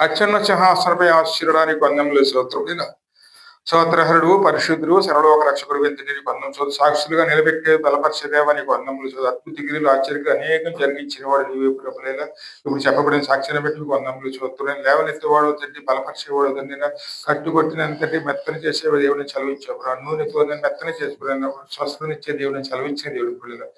అత్యున్న సింహాసనపై ఆశీర్వడానికి వందములు స్తోత్రములు. స్తోత్రహరుడు పరిశుద్ధుడు సర్వలోక రక్షకుడు వెంటనే వందం సాక్షులుగా నిలబెట్టే బలపరిచే దేవానికి వందములు. అద్భుత గిరిలు ఆశ్చర్యలు అనేకం జరిగించిన వాడు నీవే ప్రభులేలా. ఇప్పుడు చెప్పబడిన సాక్షిని బట్టి వందములు స్తోత్రులను లేవనెత్తేవాడు తండ్రి, బలపరిచేవాడు తండ్రి, కట్టుకొట్టినంతటి మెత్తని చేసేవాడు దేవుని చదివించేవాడు, నూనెతో మెత్తని చేసుకున్నాను స్వస్థనిచ్చే దేవుని చదివించే దేవుడి పిల్లలు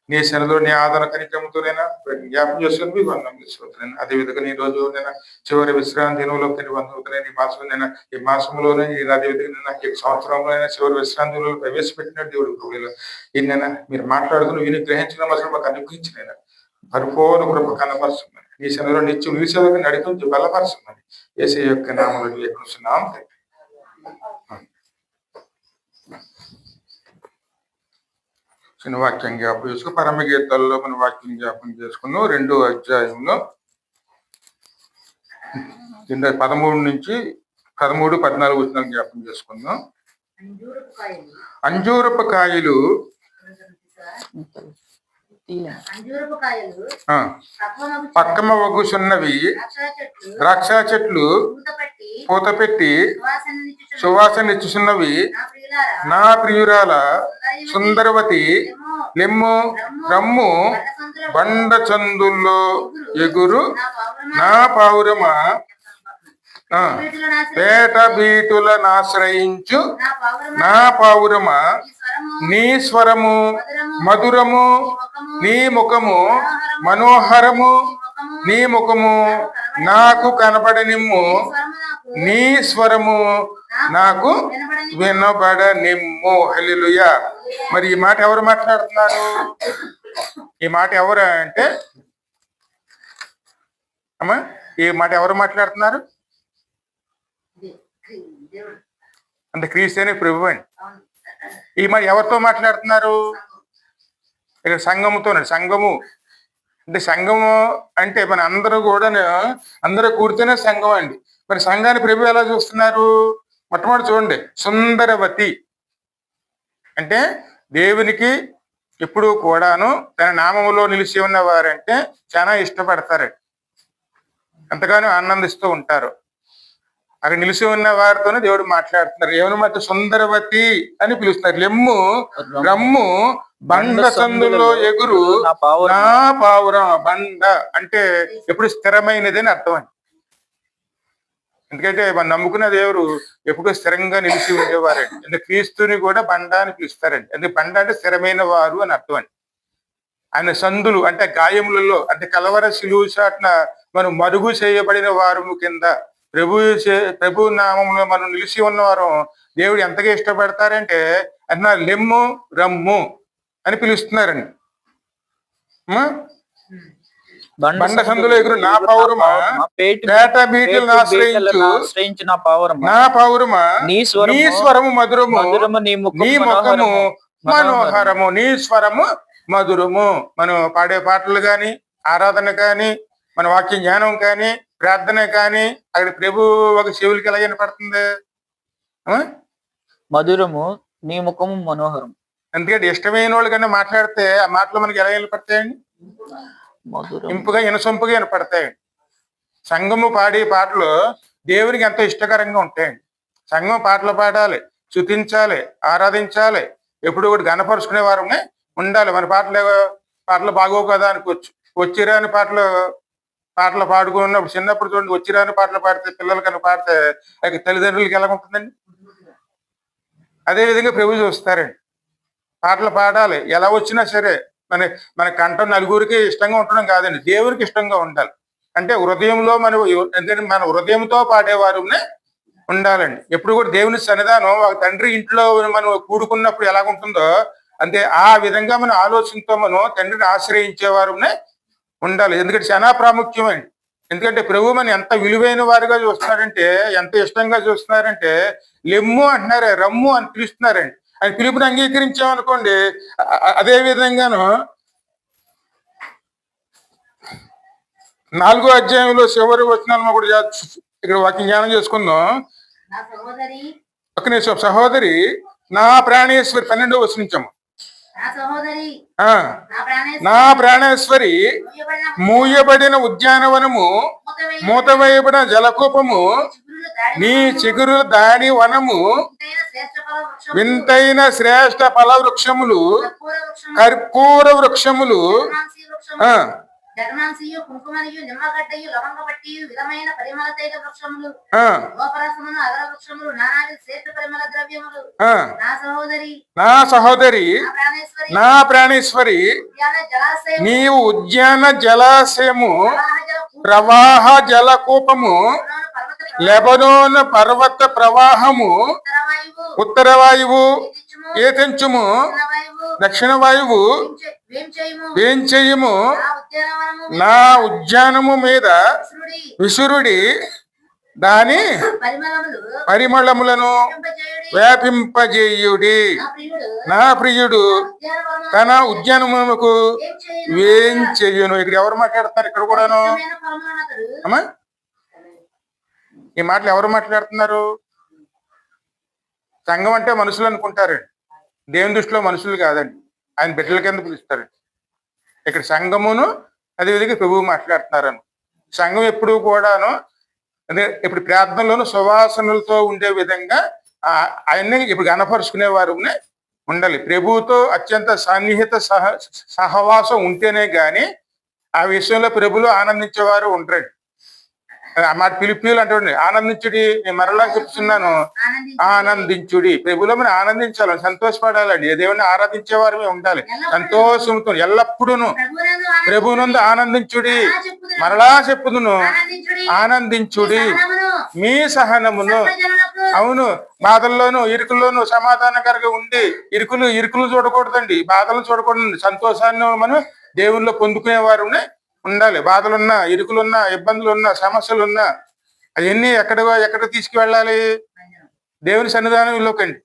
నీ శనలో నీ ఆదరణ కనిక్రమంతోనైనా జ్ఞాపం చేసుకుని మీకు వందములు స్తోత్రులను. అదే విధంగా ఈ రోజు నేను చివరి విశ్రాంతి దినంలో వందవుతున్నాను. ఈ మాసంలో ఈ మాసంలోనే అదే విధంగా ఈ సంవత్సరంలో చివరి విశ్రాంతి దినంలో ప్రవేశపెట్టిన దేవుడు ప్రభువులు ఈయన మీరు మాట్లాడుతున్న విని గ్రహించిన అసలు మాకు అనుగ్రహించిన పరిపూర్ణ కృప కనపరుస్తున్నాను. నీ శనలో నిత్యం నీ సేవకు నడిపించి బలపరుస్తున్నాను. యేసయ్య యొక్క నామములో వేడుకుంటున్నాం. చిన్న వాక్యం జ్ఞాపం చేసుకుని పరమగీతాల్లో మన వాక్యం జ్ఞాపం చేసుకున్నాం. 2వ అధ్యాయంలో 13 నుంచి 13-14 వచనాలు జ్ఞాపం చేసుకుందాం. అంజూరపు కాయలు పక్కమ వగుసున్నవి, ద్రాక్ష చెట్లు పూత పెట్టి సువాసన ఇచ్చుచున్నవి. నా ప్రియురాల సుందరవతి లెమ్ము రమ్ము, బండ చందుల్లో ఎగురు నా పావురమా, పేట బీటులనాశ్రయించు నా పావురమా, నీ స్వరము మధురము, నీ ముఖము మనోహరము, నీ ముఖము నాకు కనబడనిమ్ము, నీ స్వరము నాకు వినబడనిమ్ము. హల్లెలూయా. మరి ఈ మాట ఎవరు మాట్లాడుతున్నారు? ఈ మాట ఎవరు అంటే అమ్మా, ఈ మాట ఎవరు మాట్లాడుతున్నారు అంటే క్రీస్తునే ప్రభు అండి. ఈ మాట ఎవరితో మాట్లాడుతున్నారు? ఇక్కడ సంఘముతో. సంఘము అంటే సంఘము అంటే మన అందరూ కూడా అందరూ కూడితేనే సంఘం అండి. మరి సంఘాన్ని ప్రభు ఎలా చూస్తున్నారు? మొట్టమొదటి చూడండి, సుందరవతి అంటే దేవునికి ఎప్పుడు కూడాను తన నామములో నిలిచి ఉన్నవారంటే చాలా ఇష్టపడతారండి, ఎంతగానో ఆనందిస్తూ ఉంటారు. అక్కడ నిలిచి ఉన్న వారితోనే దేవుడు మాట్లాడుతున్నారు. ఏమని మాట? సుందరవతి అని పిలుస్తున్నారు. లెమ్ము రమ్ము, బండ సందులో ఎగురు నా పావురం. బండ అంటే ఎప్పుడు స్థిరమైనది అని అర్థం అండి. ఎందుకంటే మనం నమ్ముకున్న దేవుడు ఎప్పుడు స్థిరంగా నిలిచి ఉండేవారండి. అంటే క్రీస్తుని కూడా బండ అని పిలుస్తారండి. అంటే బండ అంటే స్థిరమైన వారు అని అర్థం అండి. ఆయన సందులు అంటే గాయములలో అంటే కలవర సిలువు చాటున మనం మరుగు చేయబడిన వారు కింద ప్రభు నామంలో మనం నిలిచి ఉన్నవారు దేవుడు ఎంతగా ఇష్టపడతారంటే అన్న లెమ్ము రమ్ము అని పిలుస్తున్నారండి. బండ సందులో ఎగురు నా పౌరమా, పేట బీటలను ఆశ్రయించు నా పౌరమా, నీ స్వరము మధురము, నీ ముఖము మనోహరము. నీ స్వరము మధురము. మనం పాడే పాటలు కానీ, ఆరాధన కానీ, మన వాక్య జ్ఞానం కానీ, ప్రార్థన కానీ అక్కడ ప్రభు ఒక చెవులకి ఎలా వినపడుతుంది? మధురము, నీ ముఖము మనోహరం. ఎందుకంటే ఇష్టమైన వాళ్ళు కన్నా మాట్లాడితే ఆ మాటలు మనకి ఎలా వినపడతాయండి? ఇంపుగా ఇనసొంపుగా వినపడతాయండి. సంఘము పాడే పాటలు దేవునికి ఎంతో ఇష్టకరంగా ఉంటాయండి. సంఘం పాటలు పాడాలి, స్తుతించాలి, ఆరాధించాలి, ఎప్పుడు ఒకటి గణపరుచుకునే వారమే ఉండాలి. మన పాటలు బాగోవు కదా అనుకోవచ్చు. వచ్చిరాని పాటలు పాడుకున్నప్పుడు చిన్నప్పుడు చూడండి, వచ్చిరాని పాటలు పాడితే పిల్లలు కనుక పాడితే అది తల్లిదండ్రులకి ఎలా ఉంటుందండి? అదేవిధంగా ప్రభు చూస్తారండి. పాటలు పాడాలి, ఎలా వచ్చినా సరే మన కంఠం నలుగురికి ఇష్టంగా ఉండడం కాదండి, దేవునికి ఇష్టంగా ఉండాలి. అంటే హృదయంలో మన హృదయంతో పాడేవారు ఉండాలండి. ఎప్పుడు కూడా దేవుని సన్నిధానం ఒక తండ్రి ఇంట్లో మనం కూడుకున్నప్పుడు ఎలాగుంటుందో అంటే ఆ విధంగా మన ఆలోచనతో మనం తండ్రిని ఆశ్రయించేవారు ఉండాలి. ఎందుకంటే చాలా ప్రాముఖ్యమండి. ఎందుకంటే ప్రభు మన ఎంత విలువైన వారుగా చూస్తున్నారంటే, ఎంత ఇష్టంగా చూస్తున్నారంటే లెమ్ము అంటున్నారే, రమ్ము అని పిలుస్తున్నారండి. ఆయన పిలుపుని అంగీకరించామనుకోండి, అదే విధంగాను 4వ అధ్యాయంలో చివరి వచనాలను కూడా ఇక్కడ వాక్యం జ్ఞానం చేసుకుందాం. ఒక నిమిషం. సహోదరి నా ప్రాణేశ్వరి 12వ వచనం. నా ప్రాణేశ్వరి మూయబడిన ఉద్యానవనము మూతవేయబడిన జలకూపము నీ చిగురు దాని వనము వింతైన శ్రేష్ఠ ఫల వృక్షములు కర్పూర వృక్షములు ఆ జగనాంశియు కుంకుమనియు నిమ్మగడ్డయు లవంగబట్టియు విధమైన పరిమళ తైల వృక్షములు ఆ గోపరసమును అగర వృక్షములు నానాది శ్రేష్ఠ పరిమళ ద్రవ్యములు ఆ నా సహోదరి నా ప్రాణేశ్వరి జలాశయం నీవు ఉద్యాన జలాశయము ప్రవాహ జలకూపము లెబనోన్ పర్వత ప్రవాహము ఉత్తర వాయువు ఏతించుము దక్షిణ వాయువు వేంచేయము నా ఉద్యానము మీద విసురుడి దాని పరిమళములను వ్యాపింపజేయుడి నా ప్రియుడు తన ఉద్యానమునకు వేంచేయును. ఇక్కడ ఎవరు మాట్లాడుతున్నారు? ఇక్కడ కూడాను అమ్మా ఈ మాటలు ఎవరు మాట్లాడుతున్నారు? సంఘం అంటే మనుషులు అనుకుంటారండి. దేవుని దృష్టిలో మనుషులు కాదండి, ఆయన బిడ్డల కింద పిలుస్తారండి. ఇక్కడ సంఘమును అదేవిధంగా ప్రభువు మాట్లాడుతున్నారని. సంఘం ఎప్పుడు కూడాను అదే ఇప్పుడు ప్రార్థనలోను సువాసనలతో ఉండే విధంగా ఆయన్ని ఇప్పుడు గణపరుచుకునేవారు ఉండాలి. ప్రభువుతో అత్యంత సన్నిహిత సహవాసం ఉంటేనే గాని ఆ విషయంలో ప్రభువులు ఆనందించేవారు ఉంటారు. ఆ మాట పిలుపులు అంటే ఆనందించుడి, నేను మరలా చెప్తున్నాను ఆనందించుడి. ప్రభువులో మనం ఆనందించాలని, సంతోషపడాలండి. దేవుని ఆరాధించే వారమే ఉండాలి. సంతోషంతో ఎల్లప్పుడూను ప్రభువునందు ఆనందించుడి. మరలా చెప్పుదును ఆనందించుడి మీ సహనమును. అవును, బాధల్లోనూ ఇరుకుల్లోనూ సమాధానకరంగా ఉండి ఇరుకులు చూడకూడదండి, బాధలు చూడకూడదండి. సంతోషాన్ని మనం దేవుల్లో పొందుకునేవారు ఉండాలి. బాధలున్నా, ఇరుకులున్నా, ఇబ్బందులున్నా, సమస్యలున్నా అవన్నీ ఎక్కడ తీసుకువెళ్ళాలి? దేవుని సన్నిధానంలోకండి.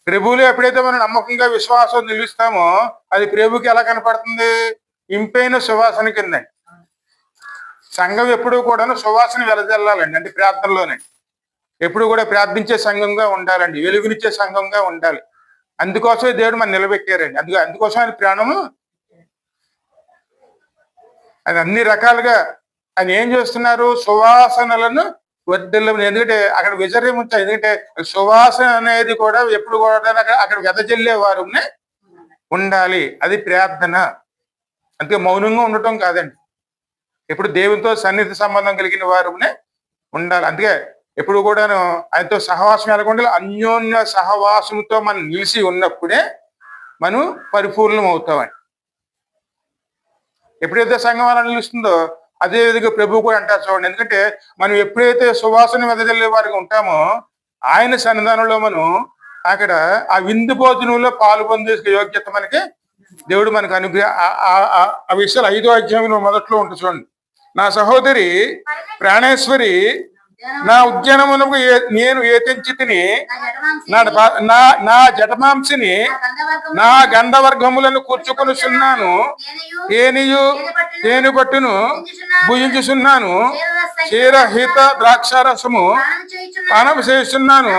ప్రభువులు ఎప్పుడైతే మనం నమ్మకంగా విశ్వాసం నిలుస్తామో అది ప్రభుకి ఎలా కనపడుతుంది? ఇంపైన సువాసన కింద. సంఘం ఎప్పుడు కూడా సువాసన వెలజల్లాలండి. అంటే ప్రార్థనలోనే ఎప్పుడు కూడా ప్రార్థించే సంఘంగా ఉండాలండి, వెలుగునిచ్చే సంఘంగా ఉండాలి. అందుకోసమే దేవుడు మనం నిలబెట్టారండి. అందుకోసం ఆయన ప్రాణము అది అన్ని రకాలుగా ఆయన ఏం చేస్తున్నారు? సువాసనలను వర్ధిల్ల. ఎందుకంటే అక్కడ విజర్యం ఉంటాయి. ఎందుకంటే సువాసన అనేది కూడా ఎప్పుడు కూడా అక్కడ వెదజల్లే వారు ఉండాలి. అది ప్రార్థన. అందుకే మౌనంగా ఉండటం కాదండి, ఎప్పుడు దేవునితో సన్నిహిత సంబంధం కలిగిన వారు ఉండాలి. అందుకే ఎప్పుడు కూడాను ఆయనతో సహవాసం ఎలా ఉండాలి? అన్యోన్య సహవాసంతో మనం నిలిచి ఉన్నప్పుడే మనం పరిపూర్ణం అవుతామండి. ఎప్పుడైతే సంఘం అలా నిలుస్తుందో అదే విధంగా ప్రభువు కూడా అంటారు చూడండి. ఎందుకంటే మనం ఎప్పుడైతే సువాసన వెదజల్లే వారికి ఉంటామో ఆయన సన్నిధానంలో మనం అక్కడ ఆ విందు భోజనంలో పాలు పొందే యోగ్యత మనకి దేవుడు మనకు ఆ విషయాలు 5వ అధ్యాయంలో మొదట్లో ఉంటుంది చూడండి. నా సహోదరి ప్రాణేశ్వరి నా ఉద్యానమునకు నేను ఏతించి తిని నా జటమాంసిని నా గంధవర్గములను కూర్చుకొనుచున్నాను. తేనె పట్టును భుజించుచున్నాను. క్షీరహిత ద్రాక్షారసము పానం చేస్తున్నాను.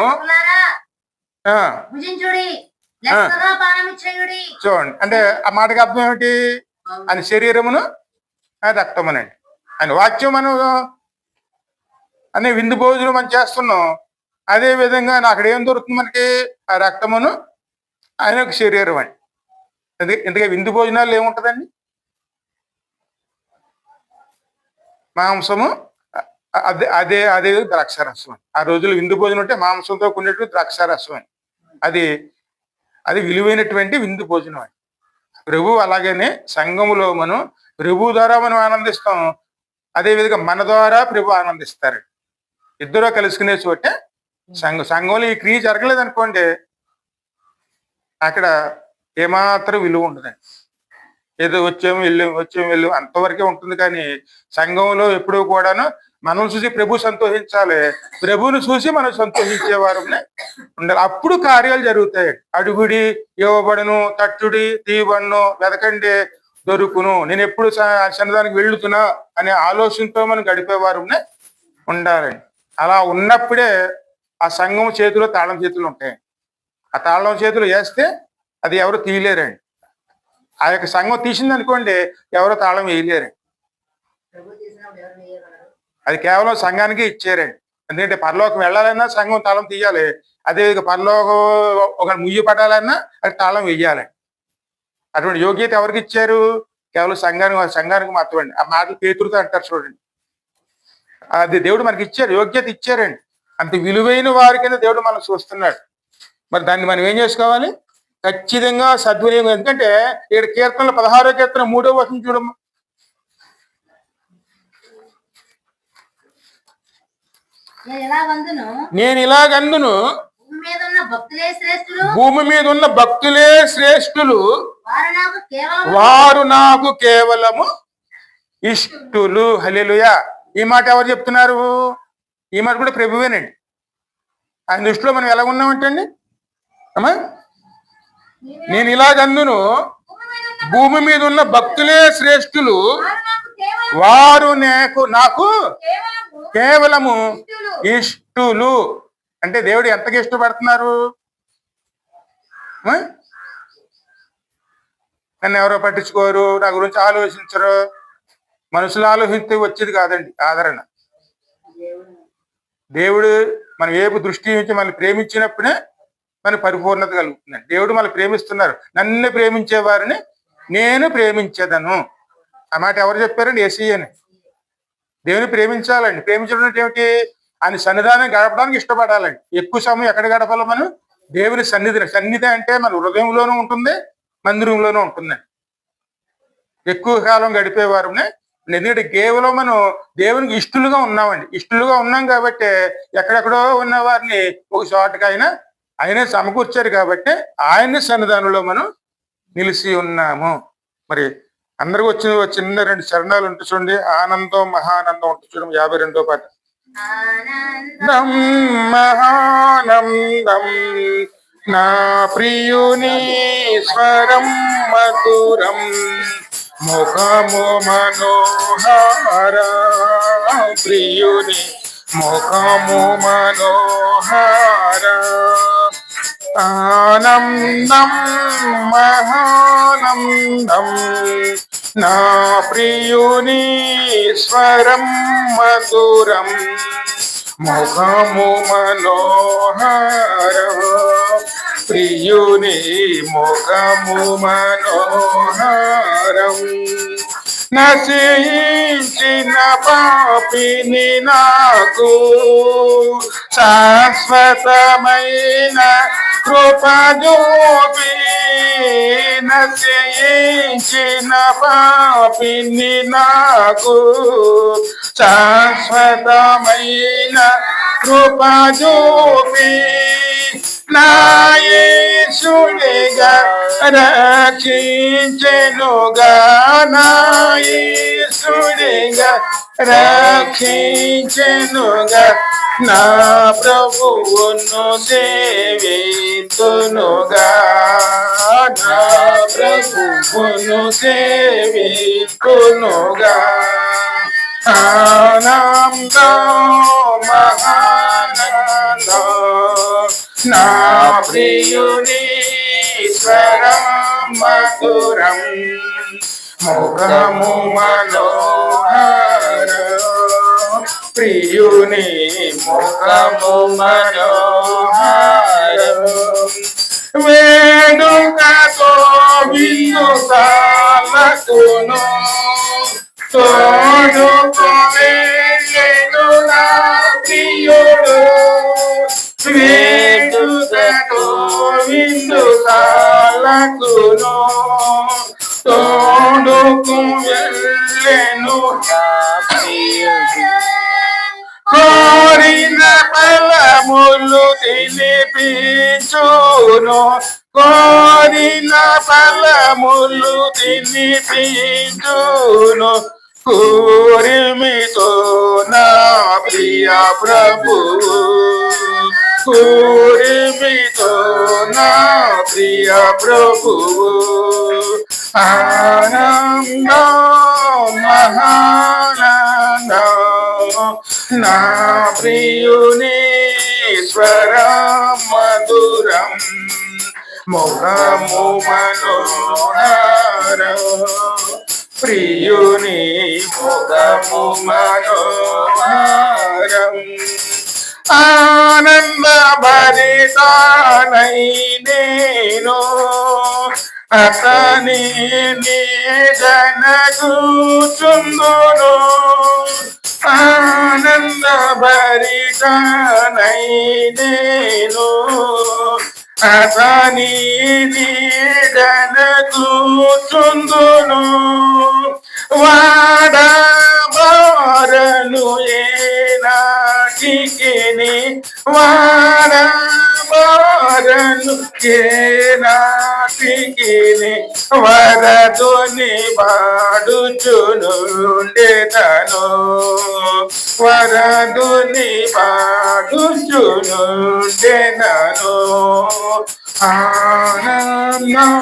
చూడండి, అంటే ఆ మాటకి అర్థం ఏమిటి? ఆయన శరీరమును రక్తమునండి. ఆయన వాక్యం మనం అనే విందు భోజనం మనం చేస్తున్నాం. అదే విధంగా అక్కడ ఏం దొరుకుతుంది మనకి? ఆ రక్తమును ఆయన ఒక శరీరం అండి. ఎందుకంటే విందు భోజనాలు ఏముంటదండి? మాంసము అదే అదే ద్రాక్షారసం. ఆ రోజుల్లో విందు భోజనం అంటే మాంసంతో కూడినటువంటి ద్రాక్షారసం అని. అది విలువైనటువంటి విందు భోజనం అని. ప్రభు అలాగనే సంఘములో మనం ప్రభు ద్వారా మనం ఆనందిస్తాం. అదే విధంగా మన ద్వారా ప్రభు ఆనందిస్తారు. ఇద్దరు కలుసుకునే చోటే సంఘంలో ఈ క్రియ జరగలేదు అనుకోండి, అక్కడ ఏమాత్రం విలువ ఉండదండి. ఏదో వచ్చాము వెళ్ళు అంతవరకే ఉంటుంది. కానీ సంఘంలో ఎప్పుడూ కూడాను మనం చూసి ప్రభు సంతోషించాలి, ప్రభువును చూసి మనం సంతోషించేవారు ఉండాలి. అప్పుడు కార్యాలు జరుగుతాయి. అడుగుడి ఇవ్వబడును, తట్టుడి తీయబడును, వెతకండి దొరుకును, నేను ఎప్పుడు సన్నిధానికి వెళ్తున్నా అనే ఆలోచనతో మనం గడిపేవారు ఉండాలండి. అలా ఉన్నప్పుడే ఆ సంఘం చేతిలో తాళం చేతులు ఉంటాయి. ఆ తాళం చేతులు వేస్తే అది ఎవరు తీయలేరండి. ఆ యొక్క సంఘం తీసింది అనుకోండి, ఎవరో తాళం వేయలేరండి. ఎవరు వేయగలరు? అది కేవలం సంఘానికి ఇచ్చారండి. ఎందుకంటే పరలోకం వెళ్ళాలన్నా సంఘం తాళం తీయాలి. అదే పరలోకం ఒక ముయ్యి పడాలన్నా అది తాళం వెయ్యాలి. అటువంటి యోగ్యత ఎవరికి ఇచ్చారు? కేవలం సంఘానికి మాత్రమే. ఆ మాటలు పేతురుతో అంటారు చూడండి. అది దేవుడు మనకి ఇచ్చారు, యోగ్యత ఇచ్చారండి. అంత విలువైన వారి కింద దేవుడు మనం చూస్తున్నాడు. మరి దాన్ని మనం ఏం చేసుకోవాలి? ఖచ్చితంగా సద్వినియోగం. ఎందుకంటే ఇక్కడ కీర్తనలు 16వ కీర్తన 3వ వచనం చూడము. నేను ఇలాగందును భూమి మీద ఉన్న భక్తులే శ్రేష్ఠులు, వారు నాకు కేవలము ఇష్టులు. హల్లెలూయా. ఈ మాట ఎవరు చెప్తున్నారు? ఈ మాట కూడా ప్రభువేనండి. ఆయన దృష్టిలో మనం ఎలా ఉన్నామంటండి అమ్మా? నేను ఇలాగందును భూమి మీద ఉన్న భక్తులే శ్రేష్ఠులు, వారు నాకు కేవలము ఇష్టులు. అంటే దేవుడు ఎంతగా ఇష్టపడుతున్నారు? నన్ను ఎవరో పట్టించుకోరు, నా గురించి ఆలోచించరు. మనుషులు ఆలోచిస్తే వచ్చేది కాదండి ఆదరణ. దేవుడు మన వైపు దృష్టి నుంచి మనల్ని ప్రేమించినప్పుడే మన పరిపూర్ణత కలుగుతుందండి. దేవుడు మనల్ని ప్రేమిస్తున్నారు. నన్ను ప్రేమించే వారిని నేను ప్రేమించేదను. ఆ మాట ఎవరు చెప్పారండి? యేసయ్యని. దేవుని ప్రేమించాలండి. ప్రేమించడం అంటే ఏమిటి? ఆయన సన్నిధానం గడపడానికి ఇష్టపడాలండి. ఎక్కువ సమయం ఎక్కడ గడపాలో మనం? దేవుని సన్నిధి. సన్నిధి అంటే మన హృదయంలోనూ ఉంటుంది, మందిరంలోనూ ఉంటుందండి. ఎక్కువ కాలం గడిపేవారునే. ఎందుకంటే కేవలం మనం దేవునికి ఇష్టలుగా ఉన్నామండి. ఇష్టలుగా ఉన్నాం కాబట్టి ఎక్కడెక్కడో ఉన్న వారిని ఒక చోటకైనా ఆయనే సమకూర్చారు కాబట్టి ఆయన సన్నిధానంలో మనం నిలిచి ఉన్నాము. మరి అందరికి వచ్చిన చిన్న 2 చరణాలు ఉంటుంది చూడండి. ఆనందం మహానందం ఉంటుంది చూడండి. 52వ పాట. మహానందం నా ప్రియుని స్వరం మధురం, ముఖము మనోహర ప్రియుని ముఖము మనోహర. ఆనందం మహానందం నా ప్రియుని స్వరం మధురం, ముఖము మనోహర ప్రియుని ముఖము మనోహరం. నశించిన పాపిని నాకు శాశ్వతమైన కృపజూపి, నశించిన పాపిని నాకు శాశ్వతమైన కృపజూపి, నా యేసునిగా రక్షించెనుగా, నా యేసునిగా రక్షించెనుగా, నా ప్రభువును సేవితునుగా, నా ప్రభువును సేవితునుగా. ఆనందం మహానందం నా ప్రియుని స్వరం మధురం, ముఖము మనోహర ప్రియుని ముఖము మనోహర. వేడుకతో విందుసాలకును తోడుకు వెళ్ళెను నా ప్రియుడు, వేడుకతో విందుసాలకును తోడుకు వెళ్ళెను నా ప్రియుడు. కోరిన ఫలములు తినిపించును, కోరిన ఫలములు తినిపించును, కూరిమితో నా ప్రియ ప్రభువు, కూరిమితో నా ప్రియ ప్రభువు. ఆనందం మహానందం నా ప్రియుని స్వరం మధురం, ముఖము మనోహర ప్రియుని ముఖము మనోహరం ఆనంద భరితానై నేను అతని నీడనకు చుందును ఆనంద భరితానై నేను అతని నీడనకు చుందును వాడబారను ఏనాటికిని వాడబారను ఏనాటికిని వరదుని పాడుచునుండెదను వరదుని పాడుచునుండెదను ఆనందం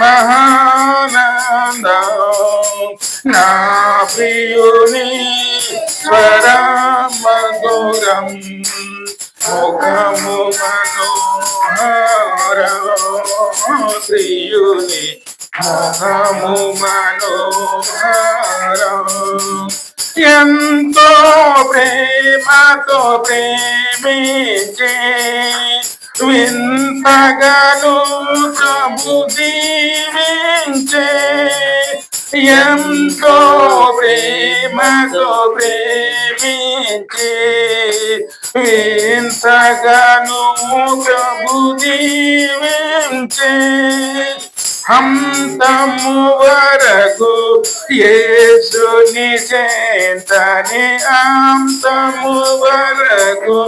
మహానందం నా ప్రియుని స్వరం మధురం ముఖము మనోహరం ప్రియుని ముఖము మనోహరం ఎంతో ప్రేమతో ప్రేమించే వింతగను ప్రభు దీవించే ఎంతో ప్రేమతో ప్రేమించే వింతగను ప్రభు దీవించే అంతము వరకు యేసుని చెంతని అంతము వరకు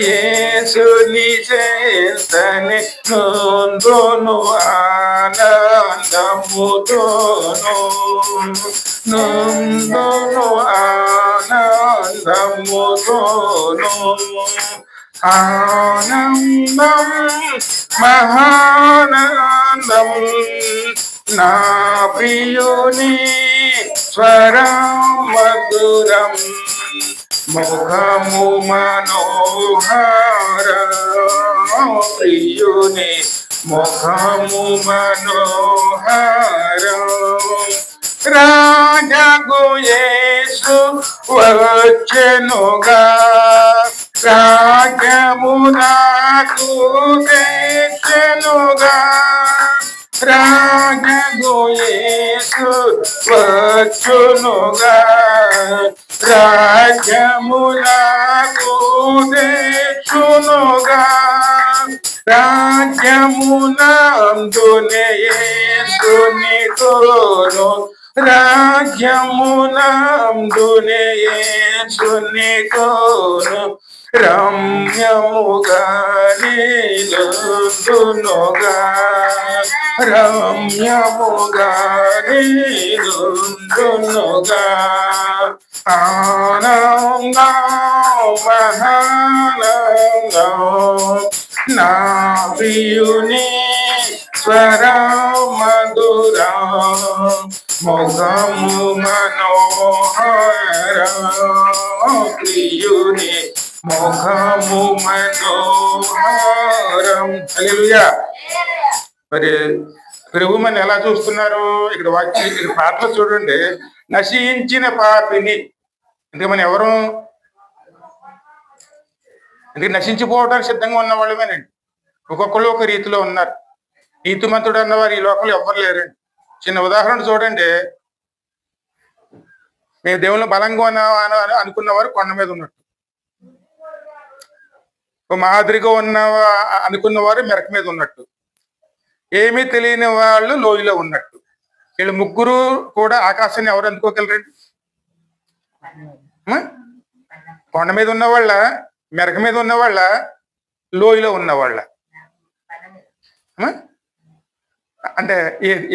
యేసుని చెంతని నొందును ఆనందముతోను నొందును ఆనందముతోను ఆనందం మహానందం నా ప్రియుని స్వరం మధురం ముఖము మనోహరం ప్రియుని ముఖము మనోహరం రాజగు యేసు వచ్చెనుగా రాజ్యము నాకు తెచ్చెనుగా రాజగు యేసు వచ్చునుగా రాజ్యము నాకు తెచ్చునుగా రాజ్యమునందునే యేసుని తోను రాజ్యమునందునే యేసుని తోను రమ్యముగా నిలుందునుగా రమ్యముగా నిలుందునుగా ఆనందం మహానందం నా ప్రియుని స్వరం మధురం ముఖము మనోహరం ప్రియుని ముఖము మనోహరం హల్లెలూయా. మరి ప్రభు మన ఎలా చూస్తున్నారు ఇక్కడ వాక్యం ఇక్కడ పాటలు చూడండి. నశించిన పాపిని అంటే మనం ఎవరు అంటే నశించిపోవడానికి సిద్ధంగా ఉన్న వాళ్ళమేనండి. ఒక్కొక్కరు ఒక రీతిలో ఉన్నారు. నీతిమంతుడు అన్నవారు ఈ లోకంలో ఎవ్వరు లేరండి. చిన్న ఉదాహరణ చూడండి. మేము దేవుళ్ళు బలంగా అనుకున్నవారు కొండ మీద ఉన్నట్టు, మాదిరిగా ఉన్న అనుకున్నవారు మెరక మీద ఉన్నట్టు, ఏమీ తెలియని వాళ్ళు లోయలో ఉన్నట్టు. వీళ్ళు ముగ్గురు కూడా ఆకాశాన్ని ఎవరు అందుకోగలరండి? కొండ మీద ఉన్నవాళ్ళ, మెరక మీద ఉన్నవాళ్ళ, లోయలో ఉన్నవాళ్ళ? అంటే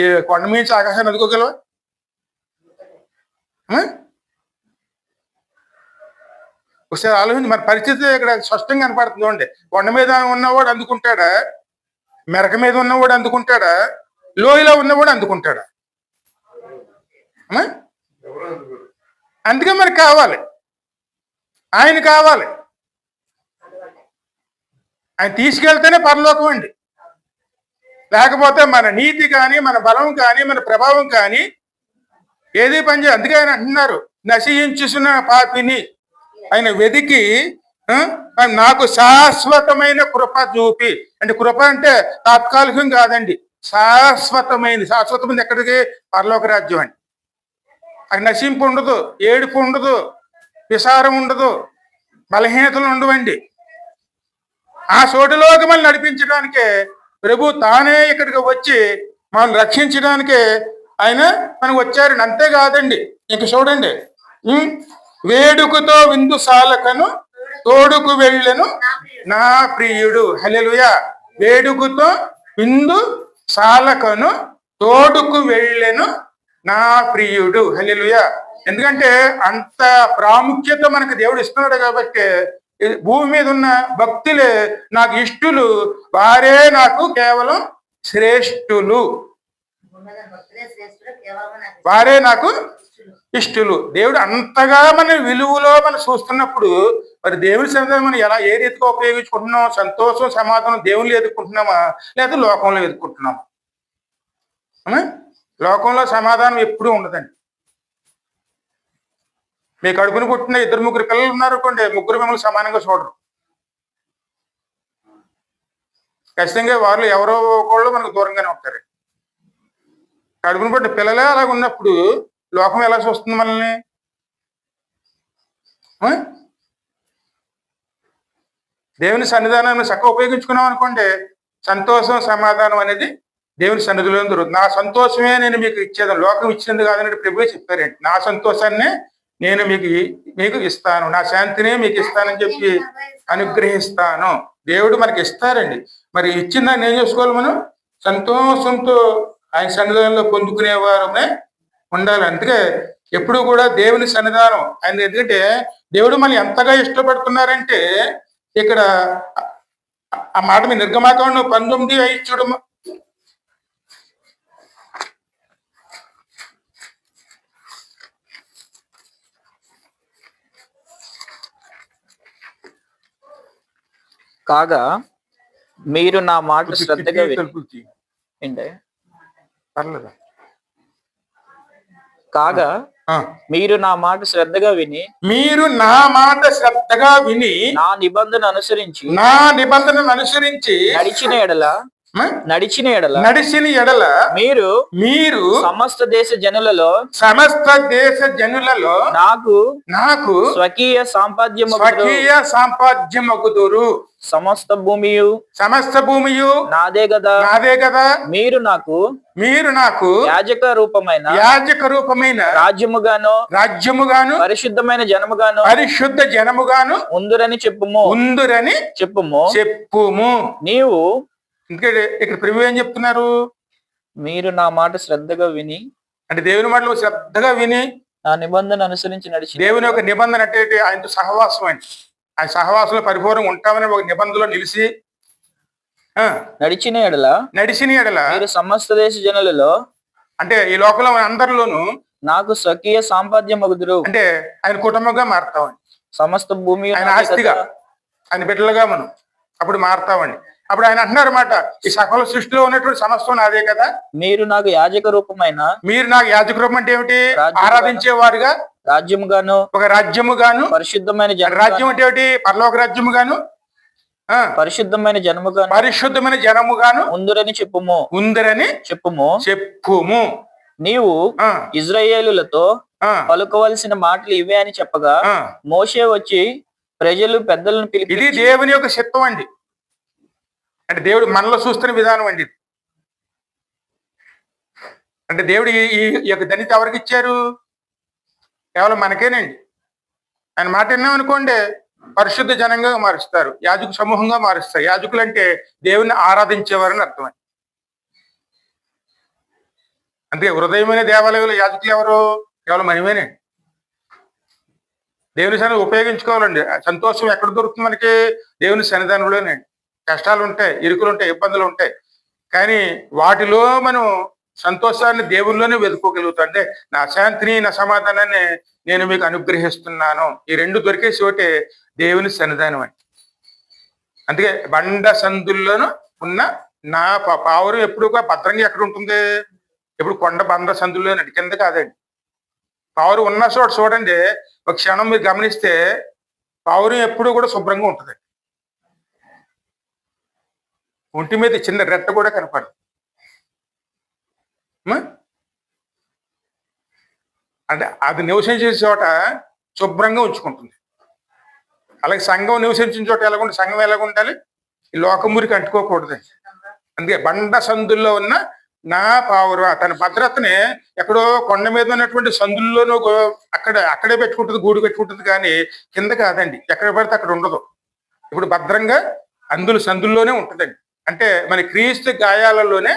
ఏ కొండ మీద ఆకాశాన్ని అందుకోగలవా? ఒకసారి ఆలోచించి మన పరిస్థితి ఇక్కడ స్పష్టంగా కనపడుతుంది. చూడండి, కొండ మీద ఉన్నవాడు అందుకుంటాడా? మెరక మీద ఉన్నవాడు అందుకుంటాడా? లోయలో ఉన్నవాడు అందుకుంటాడా? అందుకే మనకు కావాలి, ఆయన కావాలి. ఆయన తీసుకెళ్తేనే పరలోకం అండి. లేకపోతే మన నీతి కానీ, మన బలం కానీ, మన ప్రభావం కానీ ఏది పని చేయ అందుకే ఆయన అంటున్నారు, నశించుసిన పాపిని ఆయన వెదికి నాకు శాశ్వతమైన కృప చూపి. అంటే కృప అంటే తాత్కాలికం కాదండి, శాశ్వతమైంది. శాశ్వతమైంది ఎక్కడికి? పరలోక రాజ్యం అండి. అది నశింపు ఉండదు, ఏడుపు ఉండదు, విసారం ఉండదు, బలహీనతలు ఉండవండి. ఆ చోటులోకి మనం నడిపించడానికే ప్రభు తానే ఇక్కడికి వచ్చి మనం రక్షించడానికే ఆయన మనకు వచ్చారండి. అంతేకాదండి, ఇంక చూడండి, వేడుకతో విందు సాలకను తోడుకు వెళ్ళెను నా ప్రియుడు. హల్లెలూయా. వేడుకతో విందు సాలకను తోడుకు వెళ్ళెను నా ప్రియుడు. హల్లెలూయా. ఎందుకంటే అంత ప్రాముఖ్యత మనకు దేవుడు ఇస్తున్నాడు కాబట్టి, భూమి మీద ఉన్న భక్తులే నాకు ఇష్టులు, వారే నాకు కేవలం శ్రేష్ఠులు, వారే నాకు ఇష్టులు. దేవుడు అంతగా మన విలువలో మనం చూస్తున్నప్పుడు మరి దేవుని సన్నిధిని మనం ఎలా ఏ రీతిగా ఉపయోగించుకుంటున్నాం? సంతోషం సమాధానం దేవుళ్ళు ఎదుర్కొంటున్నామా లేదా లోకంలో ఎదుర్కొంటున్నామా? లోకంలో సమాధానం ఎప్పుడూ ఉండదండి. మీ కడుపును పుట్టిన 2-3 పిల్లలు ఉన్నారు అనుకోండి, ముగ్గురు మిమ్మల్ని సమానంగా చూడరు. ఖచ్చితంగా వాళ్ళు ఎవరో ఒకళ్ళు మనకు దూరంగానే ఉంటారు. కడుపును పుట్టిన పిల్లలే అలాగ ఉన్నప్పుడు లోకం ఎలా చూస్తుంది మనల్ని? దేవుని సన్నిధానాన్ని చక్కగా ఉపయోగించుకున్నాం అనుకోండి, సంతోషం సమాధానం అనేది దేవుని సన్నిధిలో దొరుకుతుంది. నా సంతోషమే నేను మీకు ఇచ్చేది, లోకం ఇచ్చినది కాదని ప్రభువే చెప్పారండి. నా సంతోషాన్ని నేను మీకు ఇస్తాను, నా శాంతినే మీకు ఇస్తానని చెప్పి అనుగ్రహిస్తాను. దేవుడు మనకి ఇస్తారండి. మరి ఇచ్చిందాన్ని ఏం చేసుకోవాలి? మనం సంతోషంతో ఆయన సన్నిధానంలో పొందుకునేవారమే ఉండాలి. అందుకే ఎప్పుడు కూడా దేవుని సన్నిధానం ఆయన, ఎందుకంటే దేవుడు మనం ఎంతగా ఇష్టపడుతున్నారంటే, ఇక్కడ ఆ మాట మీ నిర్గమాకాండం 19:5 చూడము. కాగా మీరు నా మాట శ్రద్ధగా ఏంటే పర్లేదు. కాగా మీరు నా మాట శ్రద్ధగా విని నా నిబంధన అనుసరించి నడిచిన ఎడల మీరు సమస్త దేశ జనులలో నాకు స్వకీయ సాంపాద్యమగుదురు. సమస్త భూమియు నాదే కదా. మీరు నాకు యాజక రూపమైన రాజ్యముగాను పరిశుద్ధమైన జనముగాను ఉందురని చెప్పుము. నీవు ఇక్కడ ప్రభు ఏం చెప్తున్నారు? మీరు నా మాట శ్రద్ధగా విని, అంటే దేవుని మాటలు శ్రద్ధగా విని నా నిబంధన అనుసరించి నడిచి. దేవుని యొక్క నిబంధన అంటే ఆయనతో సహవాసం అండి. ఆయన సహవాసంలో పరిపూర్ణంగా ఉంటామని ఒక నిబంధనలో నిలిచి నడిచిన ఎడల మీరు సమస్త దేశ జనులలో, అంటే ఈ లోకంలో అందరిలోనూ నాకు స్వకీయ సాంపాద్యమగుదురు. అంటే ఆయన కుటుంబంగా మారుతామండి. సమస్త భూమి ఆయన ఆస్తిగా, ఆయన బిడ్డలుగా మనం అప్పుడు మారుతామండి. అప్పుడు ఆయన అంటున్నారు మాట, ఈ సకల సృష్టిలో ఉన్నటువంటి సమస్తం నాదే కదా. మీరు నాకు యాజక రూపం అంటే ఏమిటి? ఆరాధించేవారుగా, రాజ్యముగాను, ఒక రాజ్యముగాను, పరిశుద్ధమైన రాజ్యం అంటే ఏమిటి? పరలోక రాజ్యముగాను, పరిశుద్ధమైన జనముగాను ఉందరని చెప్పుము. నీవు ఇజ్రాయేలులతో పలుకోవలసిన మాటలు ఇవే అని చెప్పగా, మోషే వచ్చి ప్రజలు పెద్దలను పిలిపి. ఇది దేవుని యొక్క చిత్తం అండి. అంటే దేవుడు మనలో చూస్తున్న విధానం అండి. అంటే దేవుడు ఈ యొక్క ధన్యత ఎవరికి ఇచ్చారు? కేవలం మనకేనండి. ఆయన మాట విన్నామనుకోండి, పరిశుద్ధ జనంగా మారుస్తారు, యాజక సమూహంగా మారుస్తారు. యాజకులు అంటే దేవుని ఆరాధించేవారని అర్థం అండి. అందుకే హృదయమైన దేవాలయంలో యాజకులు ఎవరు? కేవలం మనమేనండి. దేవుని సన్నిధి ఉపయోగించుకోవాలండి. సంతోషం ఎక్కడ దొరుకుతుంది మనకి? దేవుని సన్నిధానంలోనండి. కష్టాలు ఉంటాయి, ఇరుకులు ఉంటాయి, ఇబ్బందులు ఉంటాయి, కానీ వాటిలో మనం సంతోషాన్ని దేవుల్లోనే వెతుక్కోగలుగుతాం. అంటే నా శాంతిని, నా సమాధానాన్ని నేను మీకు అనుగ్రహిస్తున్నాను. ఈ రెండు దొరికే చోటే దేవుని సన్నిధానం అండి. అందుకే బండ సందుల్లోనూ ఉన్న నా పావురం ఎప్పుడు భద్రంగా ఎక్కడ ఉంటుంది? ఎప్పుడు కొండ బండ సందుల్లోనండి, కింద కాదండి. పావురం ఉన్న చోట చూడండి, ఒక క్షణం మీరు గమనిస్తే పావురం ఎప్పుడూ కూడా శుభ్రంగా ఉంటుంది. ఒంటి మీద చిన్న రెట్ట కూడా కనపడదు. అంటే అది నివసించే చోట శుభ్రంగా ఉంచుకుంటుంది. అలాగే సంఘం నివసించిన చోట ఎలాగుంటుంది, సంఘం ఎలాగుండాలి, ఈ లోకమురికి అంటుకోకూడదు. అందుకే బండ సందుల్లో ఉన్న నా పావుర తన భద్రతని ఎక్కడో కొండ మీద ఉన్నటువంటి సందుల్లోనూ అక్కడే పెట్టుకుంటుంది, గూడు పెట్టుకుంటుంది, కానీ కింద కాదండి, ఎక్కడ పడితే అక్కడ ఉండదు. ఇప్పుడు భద్రంగా సందుల్లోనే ఉంటుందండి. అంటే మన క్రీస్తు గాయాలలోనే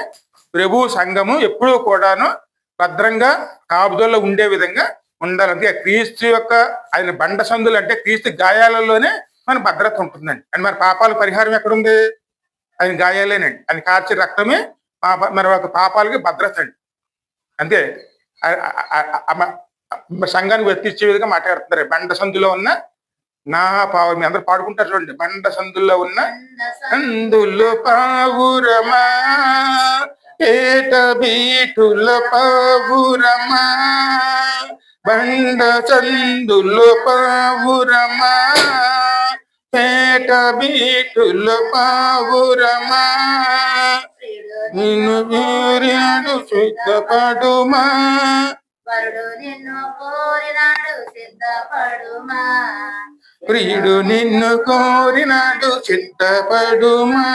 ప్రభు సంఘము ఎప్పుడూ కూడాను భద్రంగా కాపుదల్లో ఉండే విధంగా ఉండాలి. అందుకే క్రీస్తు యొక్క ఆయన బండ సందులు అంటే క్రీస్తు గాయాలలోనే మన భద్రత ఉంటుందండి. అని మన పాపాల పరిహారం ఎక్కడుంది? ఆయన గాయాలేనండి. ఆయన కార్చే రక్తమే మన ఒక పాపాలకి భద్రత అండి. అంతే సంఘానికి వర్తించే విధంగా మాట్లాడుతున్నారు. బండ సందులో ఉన్న నా పావు, మీ అందరు పాడుకుంటారు చూడండి. బండ సందుల్లో ఉన్న అందులో పావురమా, ఏట బీటుల పావురమా, బండ సందులో పావురమా, పేట బీటుల పావురమా, నిన్ను వీర్యాడు సిద్ధపడుమా, నిన్ను కోరినాడు సిద్ధపడుమా, ప్రియుడు నిన్ను కోరినాడు సిద్ధపడుమా,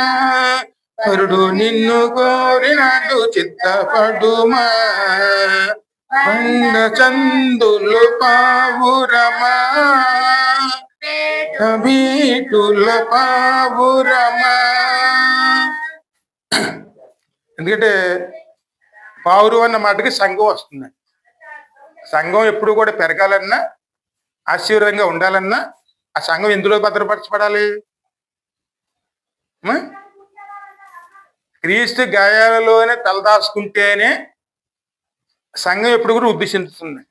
పరుడు నిన్ను కోరినాడు సిద్ధపడుమా, బండ చందులు పావురమా, బీటుల పావురమా. ఎందుకంటే పావురు అన్న మాటకి సంఘం వస్తుంది. సంఘం ఎప్పుడు కూడా పెరగాలన్నా, ఆశీర్వాదంగా ఉండాలన్నా ఆ సంఘం ఎందులో భద్రపరచబడాలి? క్రీస్తు గాయాలలోనే తలదాచుకుంటేనే సంఘం ఎప్పుడు కూడా వృద్ధి చెందుతుంది.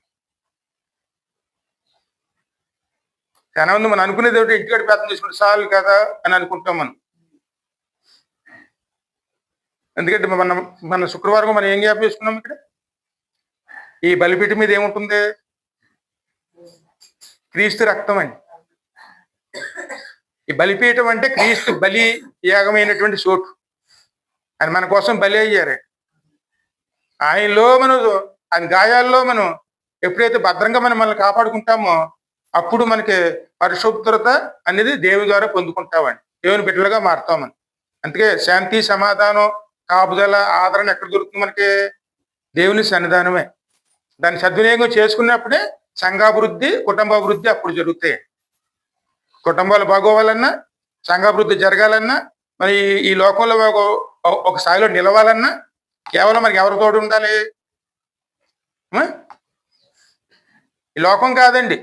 చాలా మంది మనం అనుకునేది ఏమిటి, ఇంటికాడ ప్రార్థన చేసుకుంటే చాలు కదా అని అనుకుంటాం మనం. ఎందుకంటే మన శుక్రవారం మనం ఏం జ్ఞాపకం చేసుకున్నాం? ఇక్కడ ఈ బలిపీఠం మీద ఏముంటుంది? క్రీస్తు రక్తం అండి. ఈ బలిపీఠం అంటే క్రీస్తు బలి యాగమైనటువంటి చోటు. ఆయన మన కోసం బలి అయ్యారు. ఆయన గాయాల్లో మనం ఎప్పుడైతే భద్రంగా మనల్ని కాపాడుకుంటామో అప్పుడు మనకి పరిశుభ్రత అనేది దేవుని ద్వారా పొందుకుంటామండి. దేవుని బిడ్డలుగా మారుతామని. అందుకే శాంతి, సమాధానం, కాపుదల, ఆదరణ ఎక్కడ దొరుకుతుంది మనకి? దేవుని సన్నిధానమే. దాన్ని సద్వినియోగం చేసుకున్నప్పుడే సంఘాభివృద్ధి, కుటుంబాభివృద్ధి అప్పుడు జరుగుతాయి. కుటుంబాలు బాగోవాలన్నా, సంఘాభివృద్ధి జరగాలన్నా, మరి ఈ లోకంలో ఒక స్థాయిలో నిలవాలన్నా కేవలం మనకి ఎవరి తోడు ఉండాలి? ఈ లోకం కాదండి.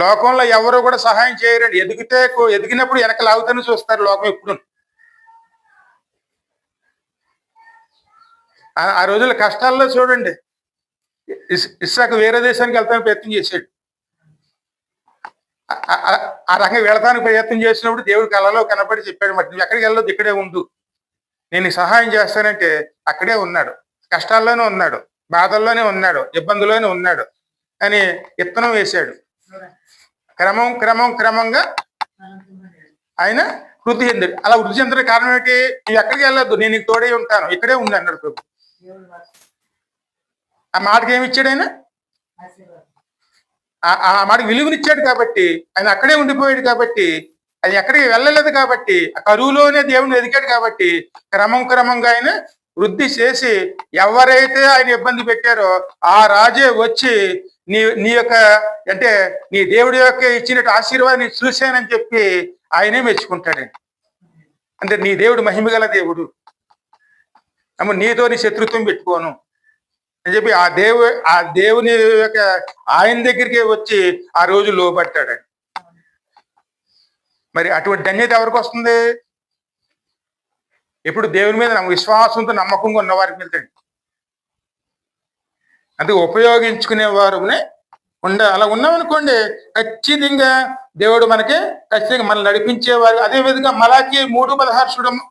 లోకంలో ఎవరు కూడా సహాయం చేయరండి. ఎదిగినప్పుడు వెనక లాగుతానే చూస్తారు లోకం ఎప్పుడు. ఆ రోజుల కష్టాల్లో చూడండి, ఇస్సాకు వేరే దేశానికి వెళ్తానికి ప్రయత్నం చేశాడు. ఆ రకంగా వెళతానికి ప్రయత్నం చేసినప్పుడు దేవుడు కళలో కనపడి చెప్పాడు, మరి నువ్వు ఎక్కడికి వెళ్ళొద్దు, ఇక్కడే ఉండు, నేను సహాయం చేస్తానంటే అక్కడే ఉన్నాడు. కష్టాల్లోనే ఉన్నాడు, బాధల్లోనే ఉన్నాడు, ఇబ్బందుల్లోనే ఉన్నాడు అని విత్తనం వేశాడు. క్రమంగా ఆయన వృద్ధి చెందాడు. అలా వృద్ధి చెందడానికి కారణం ఏంటి? నువ్వు ఎక్కడికి వెళ్ళొద్దు, నేను నీకు తోడే ఉంటాను, ఇక్కడే ఉంది అన్నాడు ప్రభు. ఆ మాటకి ఏమి ఇచ్చాడు ఆయన? ఆ మాటకి విలువనిచ్చాడు కాబట్టి, ఆయన అక్కడే ఉండిపోయాడు కాబట్టి, ఆయన ఎక్కడికి వెళ్ళలేదు కాబట్టి, ఆ కరువులోనే దేవుని ఎదిగాడు కాబట్టి క్రమంగా ఆయన వృద్ధి చేసి ఎవరైతే ఆయన ఇబ్బంది పెట్టారో ఆ రాజే వచ్చి నీ యొక్క అంటే నీ దేవుడి యొక్క ఇచ్చినట్టు ఆశీర్వాదాన్ని చూశానని చెప్పి ఆయనే మెచ్చుకుంటాడండి. అంటే నీ దేవుడు మహిమగల దేవుడు, నీతో నీ శత్రుత్వం పెట్టుకోను అని చెప్పి ఆ దేవుని యొక్క ఆయన దగ్గరికి వచ్చి ఆ రోజు లోబట్టాడండి. మరి అటువంటి ధన్యత ఎవరికి వస్తుంది? ఎప్పుడు దేవుని మీద విశ్వాసంతో నమ్మకంగా ఉన్నవారి మీద. అది ఉపయోగించుకునే వారునే అలా ఉన్నామనుకోండి, ఖచ్చితంగా దేవుడు మనకి ఖచ్చితంగా మనల్ని నడిపించేవారు. అదే విధంగా మలాకి 3:16 చూడము.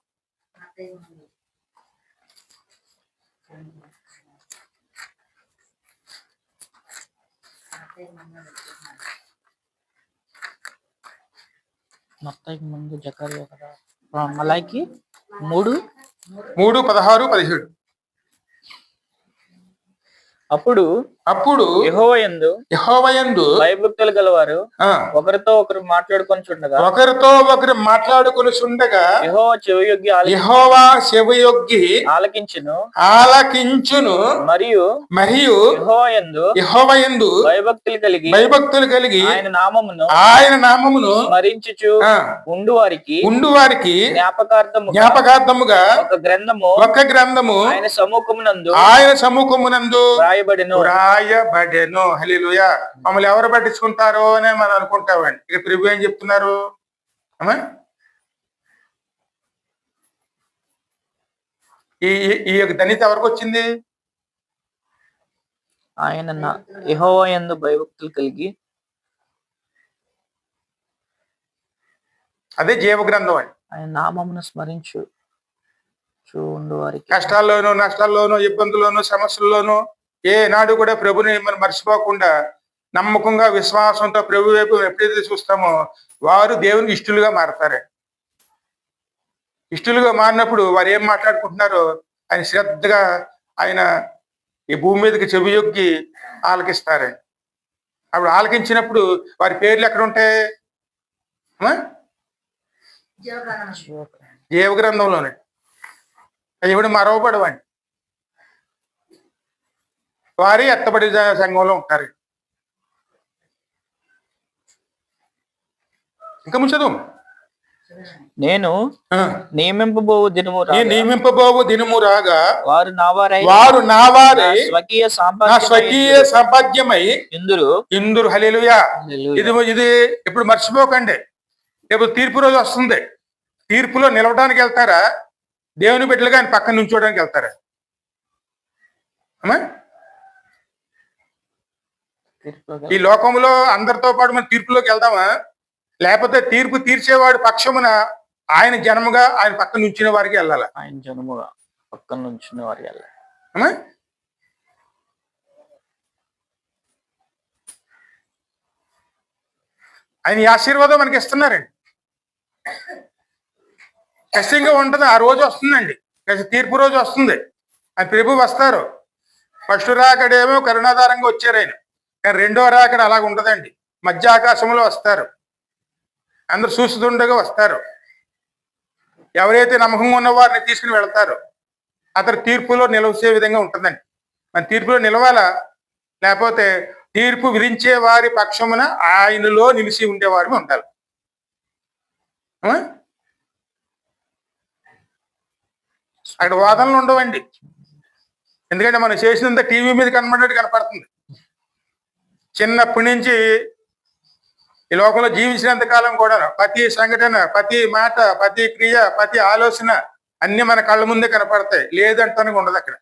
మత్తయికి ముందు జకర్యా కదా. మలాకి 3. 3:16-17. అప్పుడు యెహోవా యందు భయభక్తులు గలవారు ఆ, ఒకరితో ఒకరు మాట్లాడుకొనుచుండగా యెహోవా చెవియొగ్గి ఆలకించును మరియు యెహోవా యందు భయభక్తులు కలిగి ఆయన నామమును స్మరించుచు ఉండు వారికి జ్ఞాపకార్థముగా ఒక గ్రంథము ఆయన సముఖమునందు రాయబడెను. హల్లెలూయా. మమ్మల్ని ఎవరు పట్టించుకుంటారో అని మనం అనుకుంటామండి. ఇక ప్రభు ఏం చెప్తున్నారు అమ్మా? ఈ యొక్క ధన్యత ఎవరికి వచ్చింది? ఆయన యెహోవా యందు భయభక్తులు కలిగి, అదే జీవ గ్రంథం అండి. ఆయన నామమును స్మరించు ఉండు వారికి. కష్టాల్లోనూ నష్టాల్లోనూ ఇబ్బందుల్లోనూ సమస్యల్లోనూ ఏ నాడు కూడా ప్రభుని మనం మర్చిపోకుండా నమ్మకంగా విశ్వాసంతో ప్రభు వైపు ఎప్పుడైతే చూస్తామో వారు దేవునికి ఇష్టలుగా మారతారు. ఇష్టలుగా మారినప్పుడు వారు ఏం మాట్లాడుకుంటున్నారో ఆయన శ్రద్ధగా ఆయన ఈ భూమి మీదకి చెవియొగ్గి ఆలకిస్తారు. అప్పుడు ఆలకించినప్పుడు వారి పేర్లు ఎక్కడ ఉంటాయి? జీవ గ్రంథంలోనే. అవి కూడా మరవబడవండి. వారి ఎత్తబడి సంఘంలో ఉంటారు. ఇంకా ముంచదు. నేను నియమింపబోవు దినము రాగా వారు నా వారై స్వకీయ సంపాద్యమై ఇందురు. హల్లెలూయా. ఇది ఇప్పుడు మర్చిపోకండి. రేపు తీర్పు రోజు వస్తుంది. తీర్పులో నిలవడానికి వెళ్తారా? దేవుని బిడ్డలుగా ఆయన పక్కన నుంచోడానికి వెళ్తారా? అమ్మా, ఈ లోకంలో అందరితో పాటు మనం తీర్పులోకి వెళ్దామా? లేకపోతే తీర్పు తీర్చేవాడు పక్షమున ఆయన జనముగా ఆయన పక్కన నుంచిన వారికి వెళ్ళాలి. ఆయన జనముగా పక్కన నుంచిన వారికి వెళ్ళాలి. అమ్మా, ఆయన ఈ ఆశీర్వాదం మనకి ఇస్తున్నారండి. ఖచ్చితంగా ఉంటుంది. ఆ రోజు వస్తుందండి. తీర్పు రోజు వస్తుంది. ఆయన ప్రభు వస్తారు. ఫస్ట్ రాకడేమో కరుణాధారంగా వచ్చారు ఆయన. కానీ రెండో రాకడ అలాగ ఉండదండి. మధ్య ఆకాశంలో వస్తారు. అందరు చూస్తుండగా వస్తారు. ఎవరైతే నమ్మకంగా ఉన్న వారిని తీసుకుని వెళ్తారు. అతను తీర్పులో నిలవసే విధంగా ఉంటుందండి. మన తీర్పులో నిలవాలా? లేకపోతే తీర్పు విధించే వారి పక్షమున ఆయనలో నిలిచి ఉండేవారు ఉండాలి. అక్కడ వాదనలు ఉండవండి. ఎందుకంటే మనం చేసినంత టీవీ మీద కనబడినట్టు కనపడుతుంది. చిన్నప్పటి నుంచి ఈ లోకంలో జీవించినంత కాలం కూడా ప్రతి సంఘటన, ప్రతి మాట, ప్రతి క్రియ, ప్రతి ఆలోచన అన్ని మన కళ్ళ ముందే కనపడతాయి. లేదంటానికి ఉండదు అక్కడ.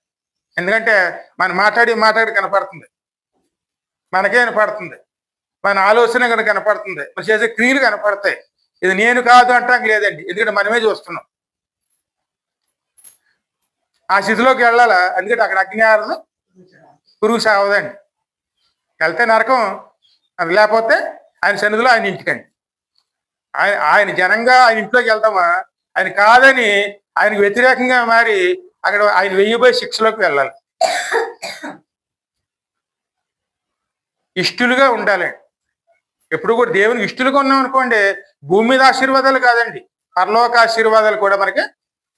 ఎందుకంటే మనం మాట్లాడి కనపడుతుంది. మనకే కనపడుతుంది. మన ఆలోచన కనుక కనపడుతుంది. మనం చేసే క్రియలు కనపడతాయి. ఇది నేను కాదు అంటానికి లేదండి. ఎందుకంటే మనమే చూస్తున్నాం. ఆ స్థితిలోకి వెళ్ళాలా? ఎందుకంటే అక్కడ అగ్ని ఆరదు, పురుగు సావదండి. వెళ్తే నరకం, లేకపోతే ఆయన సన్నిధిలో ఆయన ఇంటికండి. ఆయన జనంగా ఆయన ఇంట్లోకి వెళ్తామా? ఆయన కాదని ఆయనకు వ్యతిరేకంగా మారి అక్కడ ఆయన వెయ్యిపోయి శిక్షలోకి వెళ్ళాలి. ఇష్టలుగా ఉండాలండి. ఎప్పుడు కూడా దేవునికి ఇష్టలుగా ఉన్నాం అనుకోండి, భూమి మీద ఆశీర్వాదాలు కాదండి, పరలోక ఆశీర్వాదాలు కూడా మనకి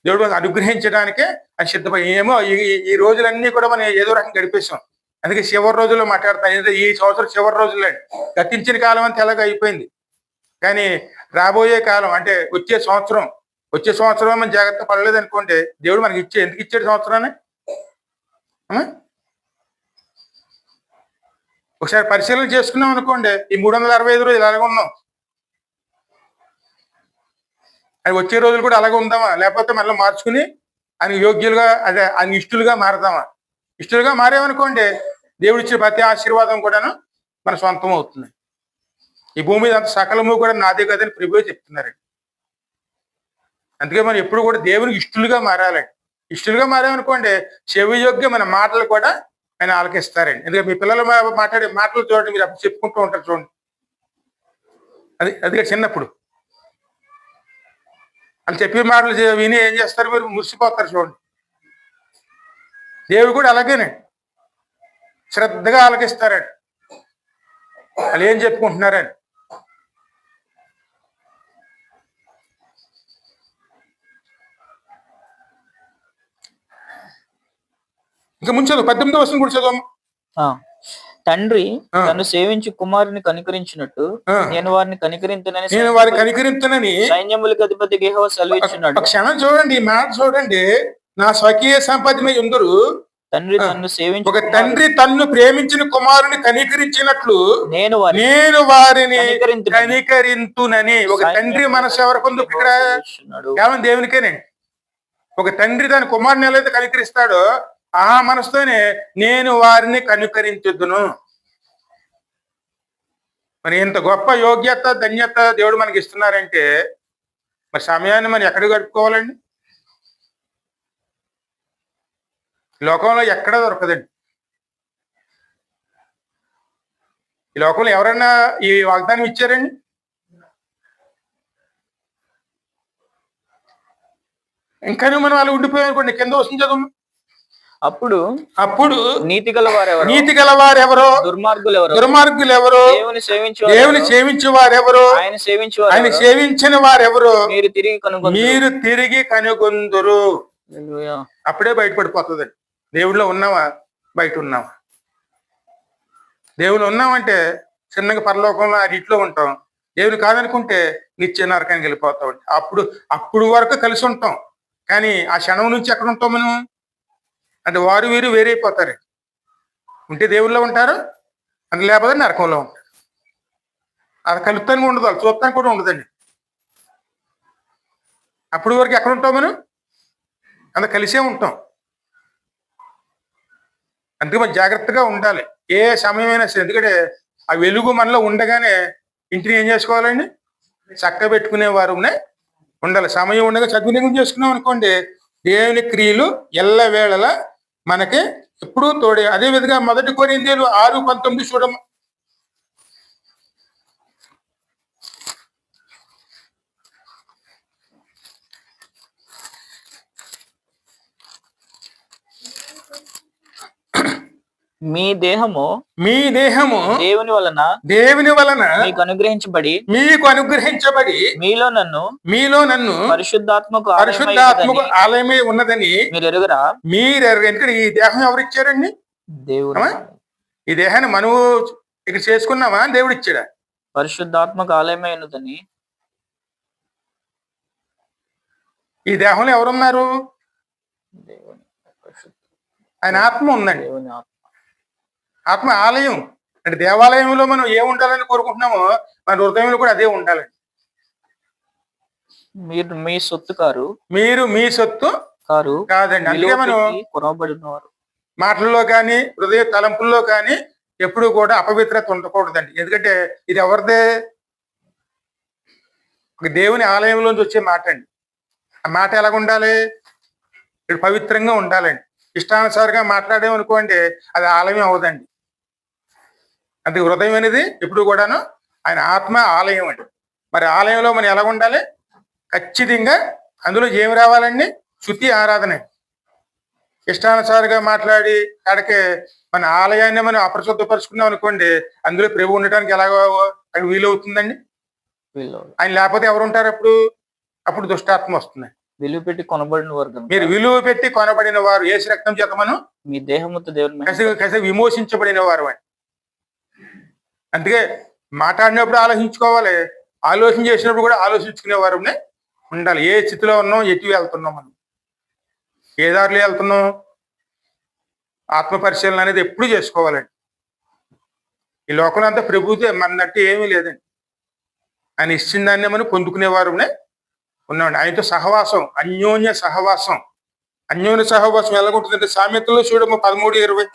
దేవుడు అనుగ్రహించడానికే అది సిద్ధపడి. ఏమో ఈ రోజులన్నీ కూడా మనం ఏదో రకంగా గడిపేసాం. అందుకే చివరి రోజుల్లో మాట్లాడతాను. ఈ సంవత్సరం చివరి రోజుల్లో గతించిన కాలం అంతా ఎలాగ అయిపోయింది. కానీ రాబోయే కాలం అంటే వచ్చే సంవత్సరం మనం జాగ్రత్త పడలేదు అనుకోండి, దేవుడు మనకి ఎందుకు ఇచ్చాడు సంవత్సరాన్ని? ఒకసారి పరిశీలన చేసుకున్నాం అనుకోండి, ఈ 365 రోజులు అలాగే ఉన్నాం. అది వచ్చే రోజులు కూడా అలాగే ఉందామా? లేకపోతే మళ్ళీ మార్చుకుని ఆయన యోగ్యులుగా, అదే ఆయన ఇష్టలుగా మారదామా? ఇష్టలుగా మారేమనుకోండి, దేవుడు ఇచ్చిన ప్రతి ఆశీర్వాదం కూడాను మన సొంతం అవుతుంది. ఈ భూమి మీద అంత సకలము కూడా నాదే కదని ప్రభువే చెప్తున్నారండి. అందుకే మనం ఎప్పుడు కూడా దేవునికి ఇష్టలుగా మారాలండి. ఇష్టలుగా మారామనుకోండి, చెవియోగ్య మన మాటలు కూడా ఆయన ఆలకిస్తారండి. ఎందుకంటే మీ పిల్లలు మాట్లాడే మాటలు చూడండి, మీరు అప్పుడు చెప్పుకుంటూ ఉంటారు చూడండి. అది చిన్నప్పుడు వాళ్ళు చెప్పే మాటలు విని ఏం చేస్తారు? మీరు మురిసిపోతారు. చూడండి, దేవుడు కూడా అలాగేనండి, శ్రద్ధగా ఆలకిస్తారండి వాళ్ళు ఏం చెప్పుకుంటున్నారని. ఇంకా ముందు చదువు, 18వ వచనం కూడా చదువు. తండ్రి తను సేవించి కుమారుని కనికరించినట్టు నేను వారిని కనికరింతునని సైన్యములకు అధిపతి యెహోవా సెలవిచ్చున్నాడు. క్షణం చూడండి, ఈ మాట చూడండి. నా స్వకీయ సంపదమై ఉందరు తండ్రి తన్ను సేవించి ఒక తండ్రి తన్ను ప్రేమించిన కుమారుని కనికరించినట్లు నేను వారిని కనికరింతునని. ఒక తండ్రి మనసు ఎవరికి ఉంది ఇక్కడ? కేవలం దేవునికేనండి. ఒక తండ్రి తన కుమారుని ఎలా అయితే కనికరిస్తాడో ఆ మనసుతోనే నేను వారిని కనికరించుదును. మరి ఇంత గొప్ప యోగ్యత, ధన్యత దేవుడు మనకి ఇస్తున్నారంటే మరి సమయాన్ని మనం ఎక్కడ గడుపుకోవాలండి? లోకంలో ఎక్కడ దొరకదండి. ఈ లోకంలో ఎవరైనా ఈ వాగ్దానం ఇచ్చారండి? ఇంకా మనం వాళ్ళు ఉండిపోయానుకోండి, కింద వస్తుంది చదువు. అప్పుడు నీతి గలవారెవరో దుర్మార్గులు ఎవరో దేవుని సేవించు వారెవరో ఆయన సేవించిన వారెవరో మీరు తిరిగి కనుగొందురు. అప్పుడే బయటపడిపోతుందండి. దేవుడిలో ఉన్నావా, బయట ఉన్నావా? దేవుడు ఉన్నామంటే చిన్నగా పరలోకంలో ఆ రీతిలో ఉంటాం. దేవుడు కాదనుకుంటే నిత్య నరకానికి వెళ్ళిపోతాం. అప్పుడు వరకు కలిసి ఉంటాం. కానీ ఆ క్షణం నుంచి ఎక్కడ ఉంటాం మనం అంటే వారు వీరు వేరైపోతారు. ఉంటే దేవుళ్ళలో ఉంటారు, అది లేకపోతే నరకంలో ఉంటారు. అది కలుపుతానికి ఉండదు, అది చూస్తానికి కూడా ఉండదండి. అప్పుడు వరకు ఎక్కడ ఉంటాం మనం? అంత కలిసే ఉంటాం. అందుకే మనం జాగ్రత్తగా ఉండాలి ఏ సమయమైనా సరే. ఎందుకంటే ఆ వెలుగు మనలో ఉండగానే ఇంటిని ఏం చేసుకోవాలండి? చక్క పెట్టుకునేవారునే ఉండాలి. సమయం ఉండగా సద్వినియోగం చేసుకున్నాం అనుకోండి, దేవుని క్రియలు ఎల్లవేళలా మనకి ఎప్పుడూ తోడే. అదే విధంగా 1 కొరింథీయులు 6:19 చూడము. మీ దేహము దేవుని వలన మీకు అనుగ్రహించబడి మీలో నన్ను పరిశుద్ధాత్మకు ఆలయమే ఉన్నదని మీరు ఎరుగరా? ఎందుకంటే ఈ దేహం ఎవరు ఇచ్చారండి? దేవుడు. ఈ దేహాన్ని మనము ఇక్కడ చేసుకున్నామా, దేవుడు ఇచ్చాడా? పరిశుద్ధాత్మకు ఆలయమే ఉన్నదని. ఈ దేహంలో ఎవరున్నారు? ఆయన ఆత్మ ఉందండి. ఆత్మ ఆలయం అంటే దేవాలయంలో మనం ఏ ఉండాలని కోరుకుంటున్నామో మన హృదయంలో కూడా అదే ఉండాలండి. మీరు మీ సొత్తు కారు. మీరు మీ సొత్తు కాదండి. అందుకే మనం కొనబడినవారు మాటల్లో కానీ హృదయ తలంపుల్లో కానీ ఎప్పుడు కూడా అపవిత్రత ఉండకూడదండి. ఎందుకంటే ఇది ఎవరిదే? ఒక దేవుని ఆలయంలోంచి వచ్చే మాట అండి. ఆ మాట ఎలాగ ఉండాలి? ఇక్కడ పవిత్రంగా ఉండాలండి. ఇష్టానుసారంగా మాట్లాడేమనుకోండి అది ఆలయం అవ్వదండి. అది హృదయం అనేది ఎప్పుడు కూడాను ఆయన ఆత్మ ఆలయం అండి. మరి ఆలయంలో మనం ఎలా ఉండాలి? ఖచ్చితంగా అందులో ఏమి రావాలండి? శుద్ధి, ఆరాధన. ఇష్టానుసారంగా మాట్లాడి అక్కడికి మన ఆలయాన్ని మనం అపరిశుద్ధపరుచుకున్నాం అనుకోండి, అందులో ప్రభు ఉండటానికి ఎలాగో అక్కడ వీలవుతుందండి. ఆయన లేకపోతే ఎవరు ఉంటారు? అప్పుడు దుష్టాత్మ వస్తుంది. విలువ పెట్టి కొనబడిన వారు. మీరు విలువ పెట్టి కొనబడిన వారు, యేసు రక్తం చేత మనం మీ దేహముతో దేవుని విమోచించబడిన వారు అని. అందుకే మాట్లాడినప్పుడు ఆలోచించుకోవాలి, ఆలోచన చేసినప్పుడు కూడా ఆలోచించుకునేవారు ఉండాలి. ఏ స్థితిలో ఉన్నాం, ఎటు వెళ్తున్నాం, మనం ఏ దారిలో వెళ్తున్నాం, ఆత్మ పరిశీలన అనేది ఎప్పుడు చేసుకోవాలండి. ఈ లోకంలో అంతా ప్రభుత్వం మనట్టు ఏమీ లేదండి. ఆయన ఇచ్చిన దాన్ని మనం పొందుకునేవారు ఉన్నామండి. ఆయనతో సహవాసం, అన్యోన్య సహవాసం. అన్యోన్య సహవాసం ఎలాగుంటుందంటే సామెతల్లో చూడము 13:20.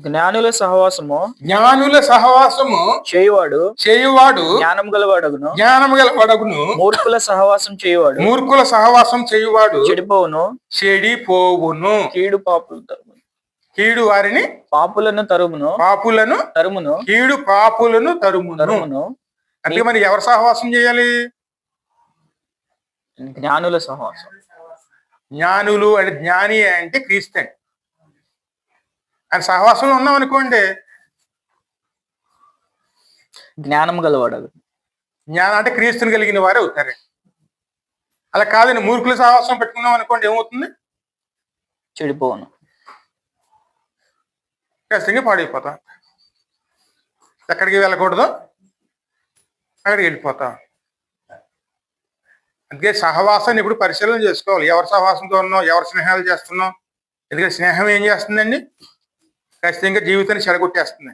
జ్ఞానుల సహవాసము చేయువాడు జ్ఞానం గలవాడగును. మూర్ఖుల సహవాసం చేయువాడు చెడిపోవును. కీడు పాపులు. కీడు వారిని పాపులను తరుమును పాపులను తరుమును కీడు పాపులను తరుమును. తరుమును అంటే మరి ఎవరు సహవాసం చేయాలి? జ్ఞానుల సహవాసం. జ్ఞానులు అంటే జ్ఞాని అంటే క్రీస్తు అండి. ఆయన సహవాసంలో ఉన్నాం అనుకోండి, జ్ఞానం గలవాడు. జ్ఞానం అంటే క్రీస్తుని కలిగిన వారు అవుతారండి. అలా కాదండి, మూర్ఖుల సహవాసం పెట్టుకున్నాం అనుకోండి, ఏమవుతుంది? చెడిపోను. ఖచ్చితంగా పాడైపోతాం. ఎక్కడికి వెళ్ళకూడదు అక్కడికి వెళ్ళిపోతాం. అందుకే సహవాసాన్ని ఇప్పుడు పరిశీలన చేసుకోవాలి. ఎవరి సహవాసంతో ఉన్నాం, ఎవరి స్నేహాలు చేస్తున్నాం. ఎందుకంటే స్నేహం ఏం చేస్తుందండి? ఖచ్చితంగా జీవితాన్ని చెడగొట్టేస్తుంది.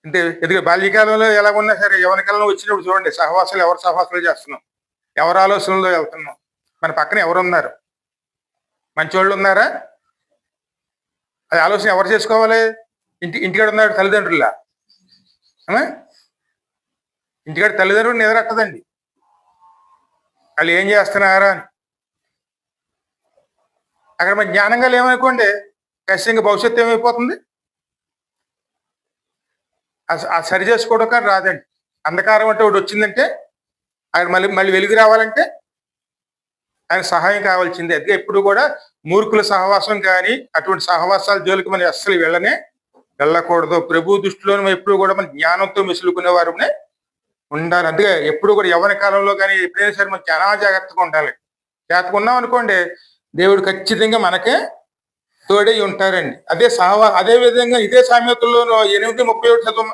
అంటే ఎందుకంటే బాల్యకాలంలో ఎలా ఉన్నా సరే యవ్వనకాలంలో వచ్చినప్పుడు చూడండి, సహవాసాలు ఎవరు సహవాసాలు చేస్తున్నాం, ఎవరి ఆలోచనలో వెళ్తున్నాం, మన పక్కన ఎవరు ఉన్నారు, మంచోళ్ళు ఉన్నారా? అది ఆలోచన ఎవరు చేసుకోవాలి? ఇంటికాడ ఉన్నాడు తల్లిదండ్రులా? ఇంటికాడ తల్లిదండ్రులు నిద్రట్టదండి వాళ్ళు ఏం చేస్తున్నారా అని. అక్కడ మన జ్ఞానంగా లేమనుకోండి, ఖచ్చితంగా భవిష్యత్తు ఏమైపోతుంది? ఆ సరి చేసుకోవడం కానీ రాదండి. అంధకారం అంటే ఒకటి వచ్చిందంటే ఆయన మళ్ళీ వెలుగు రావాలంటే ఆయన సహాయం కావాల్సిందే. అందుకే ఎప్పుడు కూడా మూర్ఖుల సహవాసం కానీ అటువంటి సహవాసాల జోలికి మనం అస్సలు వెళ్ళకూడదు. ప్రభు దృష్టిలో ఎప్పుడు కూడా మన జ్ఞానంతో మెసులుకునే వారినే ఉండాలి. అందుకే ఎప్పుడు కూడా యవ్వన కాలంలో కానీ ఎప్పుడైనా సరే మనం చాలా జాగ్రత్తగా ఉండాలి. జాగ్రత్తగా ఉన్నాం అనుకోండి, దేవుడు ఖచ్చితంగా మనకే తోడై ఉంటారండి. అదే విధంగా ఇదే సామెతల్లో 8:31 చదువు.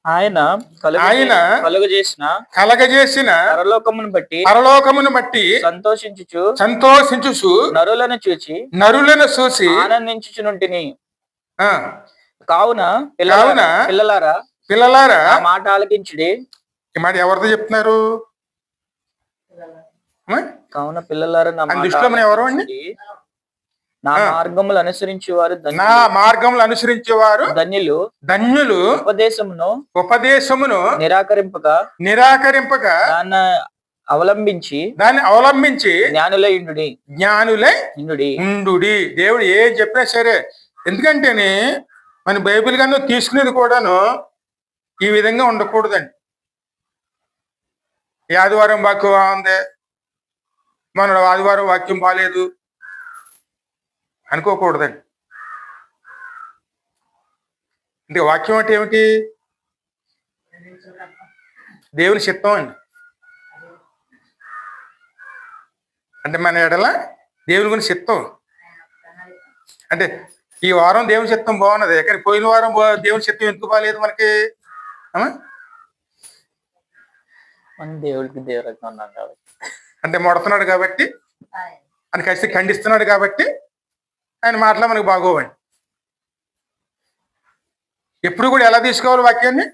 ఆయన కలగజేసిన పరలోకమును బట్టి సంతోషించుచు నరులను చూచి ఆనందించుచునుంటిని. కావున పిల్లలారా మాట ఆలకించుడి. ఈ మాట ఎవరితో చెప్తున్నారు? కావున పిల్లలారా నా దృష్టిలో మనం ఎవరు అండి? నా మార్గములు అనుసరించేవారు ధన్యులు. ఉపదేశమును నిరాకరింపక దాన్ని అవలంబించి జ్ఞానులై ఉండుడి. దేవుడు ఏం చెప్పినా సరే, ఎందుకంటేనే మన బైబిల్ గాను తీసుకునేది కూడాను ఈ విధంగా ఉండకూడదండి. ఈ ఆదివారం వాక్యం బాగుంది, మన ఆదివారం వాక్యం బాగాలేదు అనుకోకూడదండి. అంటే వాక్యం అంటే ఏమిటి? దేవుని చిత్తం అండి. అంటే మన ఎడల దేవుని గురించి చిత్తం. అంటే ఈ వారం దేవుని చిత్తం బాగున్నది, కానీ పోయిన వారం దేవుని చిత్తం ఎందుకు బాగాలేదు మనకి? దేవుడికి దేవుడిగా ఉన్నాం కాబట్టి, అంటే మొడుతున్నాడు కాబట్టి, అని ఖచ్చితంగా ఖండిస్తున్నాడు కాబట్టి ఆయన మాటలు మనకు బాగోవండి. ఎప్పుడు కూడా ఎలా తీసుకోవాలి వాక్యాన్ని?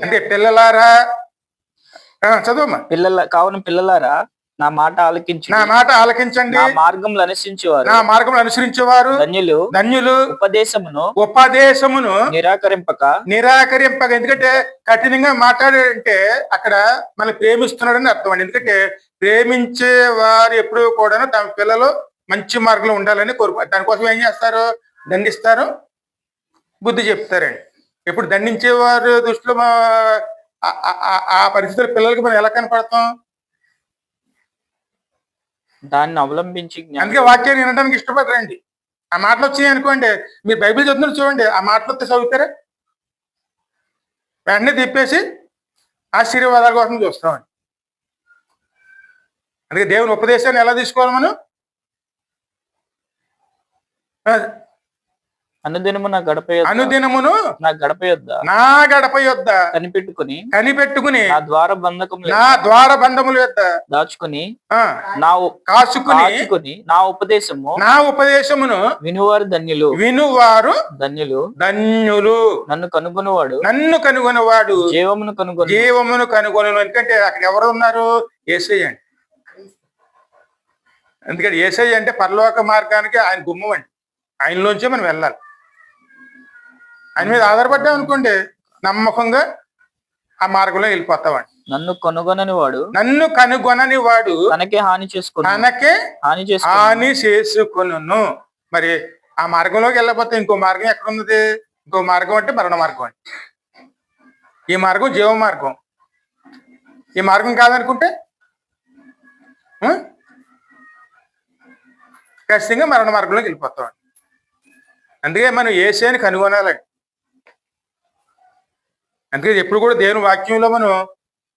అంటే పిల్లలారా చదువమ్మా. కావున పిల్లలారా నా మాట ఆలకించండి. నా మార్గములు అనుసరించేవారు ధన్యులు. ఉపదేశమును నిరాకరింపక. ఎందుకంటే కఠినంగా మాట్లాడాడంటే అక్కడ మనం ప్రేమిస్తున్నాడని అర్థం అండి. ఎందుకంటే ప్రేమించే వారు ఎప్పుడు కూడా తమ పిల్లలు మంచి మార్గంలో ఉండాలని కోరుకుంటారు. దానికోసం ఏం చేస్తారు? దండిస్తారు, బుద్ధి చెప్తారండి. ఎప్పుడు దండించేవారు దృష్టిలో ఆ పరిస్థితుల పిల్లలకి మనం ఎలా కనపడతాం? దాన్ని అవలంబించి. అందుకే వాక్యాన్ని వినడానికి ఇష్టపడరండి. ఆ మాటలు వచ్చినాయి అనుకోండి, మీరు బైబిల్ చదువుతున్నారు చూడండి, ఆ మాటలు వస్తే చదువుతారా? వెంటనే తిప్పేసి ఆశీర్వాదాల కోసం చూస్తామండి. అందుకే దేవుని ఉపదేశాన్ని ఎలా తీసుకోవాలి మనం? అనుదినమును నా గడప యొద్ద కనిపెట్టుకుని నా ద్వార బంధముల యొద్ద దాచుకుని కాచుకుని నా ఉపదేశమును వినువారు ధన్యులు. నన్ను కనుగొనవాడు జీవమును కనుగొను. ఎందుకంటే అక్కడ ఎవరు ఉన్నారు? యేసయ్య అండి. ఎందుకంటే యేసయ్య అంటే పరలోక మార్గానికి ఆయన గుమ్మం అండి. ఆయనలోంచే మనం వెళ్ళాలి. ఆయన మీద ఆధారపడ్డాం అనుకోండి, నమ్మకంగా ఆ మార్గంలో వెళ్ళిపోతామండి. నన్ను కనుగొనని వాడు నన్ను కనుగొనని వాడు తనకే హాని చేసుకుని తనకే హాని చేసుకుని హాని చేసుకొనును. మరి ఆ మార్గంలోకి వెళ్ళకపోతే ఇంకో మార్గం ఎక్కడ ఉన్నది? ఇంకో మార్గం అంటే మరణ మార్గం అండి. ఈ మార్గం జీవ మార్గం. ఈ మార్గం కాదనుకుంటే ఆ? ఖచ్చితంగా మరణ మార్గంలోకి వెళ్ళిపోతాం. అందుకే మనం యేసుని కనుగొనాలండి. అందుకే ఎప్పుడు కూడా దేవుని వాక్యంలో మనం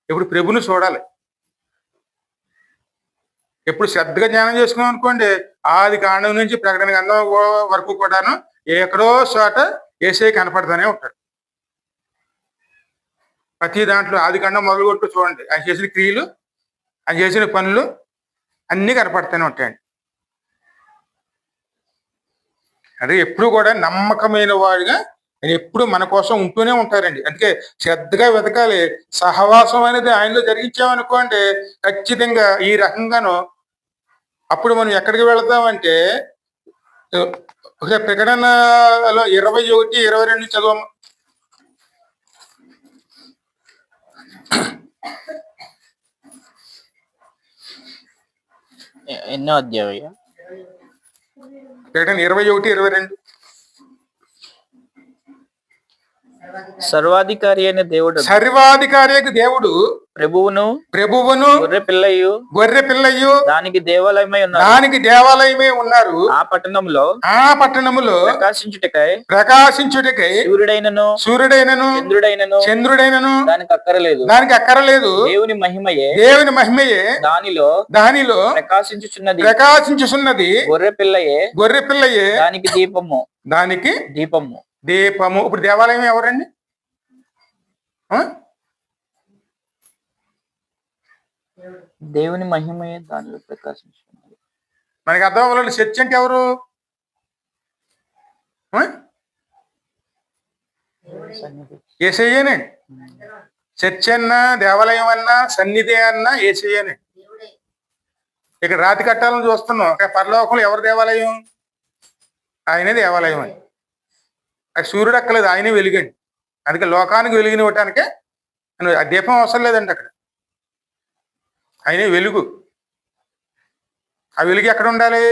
ఎప్పుడు ప్రభుని చూడాలి. ఎప్పుడు శ్రద్ధగా జ్ఞానం చేసుకున్నాం అనుకోండి, ఆది కాండం నుంచి ప్రకటన గ్రంథం వరకు కూడాను ఎక్కడో చోట యేసే కనపడతానే ఉంటాడు. ప్రతి దాంట్లో ఆది కాండం మొదలుకొట్టు చూడండి, ఆయన చేసిన క్రియలు, ఆయన చేసిన పనులు అన్నీ కనపడతానే ఉంటాయండి. అంటే ఎప్పుడు కూడా నమ్మకమైన వాడిగా ఆయన ఎప్పుడు మన కోసం ఉంటూనే ఉంటారండి. అందుకే శ్రద్ధగా వెతకాలి. సహవాసం అనేది ఆయనలో జరిగించామనుకోండి, ఖచ్చితంగా ఈ రకంగాను అప్పుడు మనం ఎక్కడికి వెళతామంటే ప్రకటనలో 21-22 చదవము. ఎన్నో అధ్యాయం? ప్రకటన 21-22. సర్వాధికారి అయిన దేవుడు సర్వాధికారి దేవుడు ప్రభువును గొర్రె పిల్లయ్యు దానికి దేవాలయమే ఉన్నారు. ఆ పట్టణములో ప్రకాశించుటకై సూర్యుడైనను చంద్రుడైనను దానికి అక్కరలేదు. దేవుని మహిమయే దానిలో ప్రకాశించుచున్నది. గొర్రె పిల్లయే దానికి దీపము. ఇప్పుడు దేవాలయం ఎవరండి? దేవుని మహిమయే దానిలో ప్రకాశించున్నది. మనకి అర్థం అవ్వాలి. చర్చ్ అంటే ఎవరు? యేసయ్యేనండి. చర్చ్ అన్నా, దేవాలయం అన్నా, సన్నిధి అన్నా యేసయ్యేనండి. ఇక్కడ రాతి కట్టాలని చూస్తున్నాం. పరలోకంలో ఎవరు దేవాలయం? ఆయనే దేవాలయం అని. అది సూర్యుడు అక్కలేదు, ఆయనే వెలుగండి. అందుకే లోకానికి వెలుగునివ్వటానికే ఆ దీపం అవసరం లేదండి. అక్కడ ఆయనే వెలుగు. ఆ వెలుగు ఎక్కడ ఉండాలి?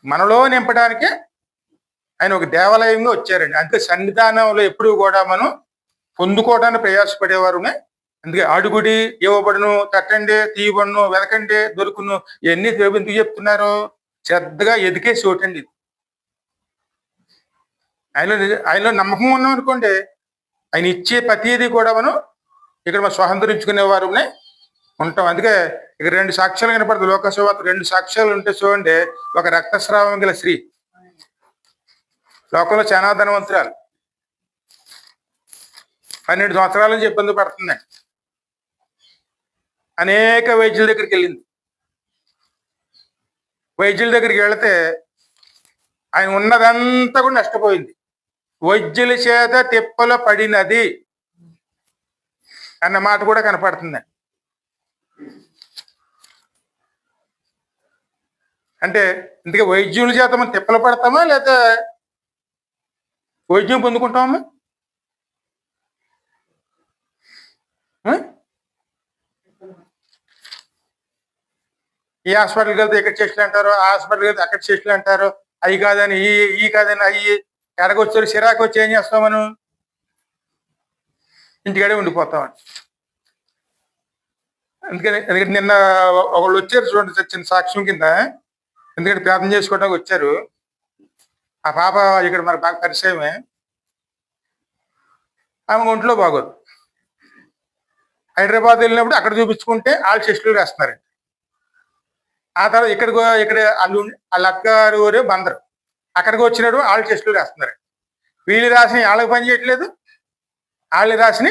మనలో నింపడానికే ఆయన ఒక దేవాలయంగా వచ్చారండి. అందుకే సన్నిధానంలో ఎప్పుడు కూడా మనం పొందుకోవడానికి ప్రయాసపడేవారు. అందుకే అడుగుడి ఇవ్వబడును, తట్టండి తీయబడును, వెతకండి దొరుకును. ఇవన్నీ ఎందుకు చెప్తున్నారు? శ్రద్ధగా ఎదికే చోటండి ఇది. ఆయనలో నమ్మకం ఉన్నాం అనుకోండి, ఆయన ఇచ్చే ప్రతిదీ కూడా మనం ఇక్కడ మనం స్వతంత్రించుకునే వారు ఉంటాం. అందుకే ఇక్కడ 2 సాక్ష్యాలు కనపడుతుంది. లోకసువార్త 2 సాక్ష్యాలు ఉంటే చూడండి. ఒక రక్తస్రావం గల స్త్రీ, లోకంలో చాలా ధనవంతురాలు, 12 సంవత్సరాల నుంచి ఇబ్బంది పడుతుందండి. అనేక వైద్యుల దగ్గరికి వెళ్ళింది. వైద్యుల దగ్గరికి వెళితే ఆయన ఉన్నదంతా కూడా నష్టపోయింది. వైద్యుల చేత తిప్పలు పడినది అన్న మాట కూడా కనపడుతుందండి. అంటే ఇందుకే వైద్యుల చేత మనం తిప్పలు పడతామా లేదా వైద్యం పొందుకుంటామా? ఈ హాస్పిటల్కి వెళ్తే ఇక్కడ చేతులు అంటారు, ఆ హాస్పిటల్కి వెళ్తే అక్కడ చేతులు అంటారు. అవి కాదని ఈ కాదని అవి ఎడగొచ్చారు. చిరాకు వచ్చి ఏం చేస్తాం? మనం ఇంటికాడే ఉండిపోతామండి. ఎందుకంటే నిన్న ఒకళ్ళు వచ్చారు చూడండి, చిన్న సాక్ష్యం కింద. ఎందుకంటే ప్రార్థన చేసుకోవడానికి వచ్చారు. ఆ పాప ఇక్కడ మరి బాగా పరిచయమే. ఆమె ఒంట్లో బాగోదు. హైదరాబాద్ వెళ్ళినప్పుడు అక్కడ చూపించుకుంటే వాళ్ళు టెస్టులు రాస్తున్నారండి. ఆ తర్వాత ఇక్కడ వాళ్ళ అక్కగారు ఊరే బందరు, అక్కడికి వచ్చినప్పుడు వాళ్ళు టెస్టులు రాస్తున్నారు. వీళ్ళు రాసిన వాళ్ళకి పని చేయట్లేదు, వాళ్ళు రాసిన